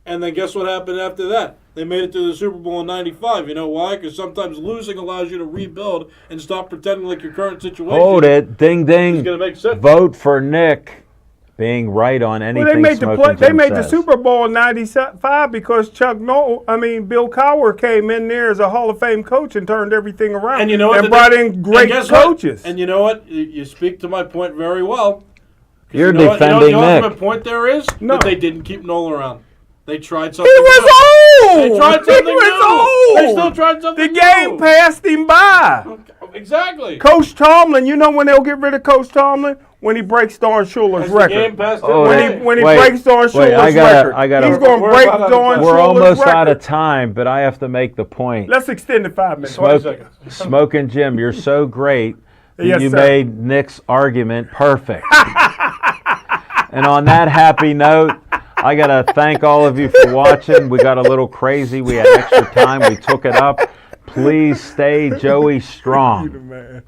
[SPEAKER 8] And then guess what happened after that? They made it to the Super Bowl in '95. You know why? Because sometimes losing allows you to rebuild and stop pretending like your current situation
[SPEAKER 5] Hold it. Ding
[SPEAKER 8] is
[SPEAKER 5] ding.
[SPEAKER 8] going to make sense.
[SPEAKER 5] Vote for Nick being right on anything.
[SPEAKER 7] Well, they made
[SPEAKER 5] Smoking
[SPEAKER 7] They
[SPEAKER 5] Jim
[SPEAKER 7] made the
[SPEAKER 5] says.
[SPEAKER 7] Super Bowl in '95 because Bill Cowher came in there as a Hall of Fame coach and turned everything around.
[SPEAKER 8] And you know what?
[SPEAKER 7] And brought in
[SPEAKER 8] and
[SPEAKER 7] great
[SPEAKER 8] guess what?
[SPEAKER 7] coaches.
[SPEAKER 8] And you know what? You speak to my point very well. 'Cause
[SPEAKER 5] You're
[SPEAKER 8] you know what?
[SPEAKER 5] defending
[SPEAKER 8] You know what the
[SPEAKER 5] Nick.
[SPEAKER 8] ultimate point there is?
[SPEAKER 7] No.
[SPEAKER 8] That they didn't keep Noel around. They tried
[SPEAKER 7] He
[SPEAKER 8] something
[SPEAKER 7] was
[SPEAKER 8] new.
[SPEAKER 7] old.
[SPEAKER 8] They tried something
[SPEAKER 7] he was
[SPEAKER 8] new.
[SPEAKER 7] old.
[SPEAKER 8] They still tried something
[SPEAKER 7] The
[SPEAKER 8] new.
[SPEAKER 7] game passed him by.
[SPEAKER 8] Exactly.
[SPEAKER 7] Coach Tomlin, you know when they'll get rid of Coach Tomlin? When he breaks Don Schuler's
[SPEAKER 8] Has the
[SPEAKER 7] record.
[SPEAKER 8] game passed
[SPEAKER 5] Oh,
[SPEAKER 8] him
[SPEAKER 5] that-
[SPEAKER 8] by?
[SPEAKER 7] When he
[SPEAKER 5] Wait,
[SPEAKER 7] breaks Don
[SPEAKER 5] wait,
[SPEAKER 7] Schuler's
[SPEAKER 5] I gotta-
[SPEAKER 7] record. He's going to
[SPEAKER 8] we're
[SPEAKER 7] break
[SPEAKER 8] about out of
[SPEAKER 7] Don
[SPEAKER 8] time.
[SPEAKER 5] We're
[SPEAKER 7] Schuler's
[SPEAKER 5] almost
[SPEAKER 7] record.
[SPEAKER 5] out of time, but I have to make the point.
[SPEAKER 7] Let's extend it 5 minutes.
[SPEAKER 5] Smoke,
[SPEAKER 8] 20 seconds.
[SPEAKER 5] Smoking Jim, you're so great that
[SPEAKER 7] Yes,
[SPEAKER 5] you
[SPEAKER 7] sir.
[SPEAKER 5] made Nick's argument perfect. And on that happy note, I got to thank all of you for watching. We got a little crazy. We had extra time. We took it up. Please stay Joey strong.
[SPEAKER 7] Man.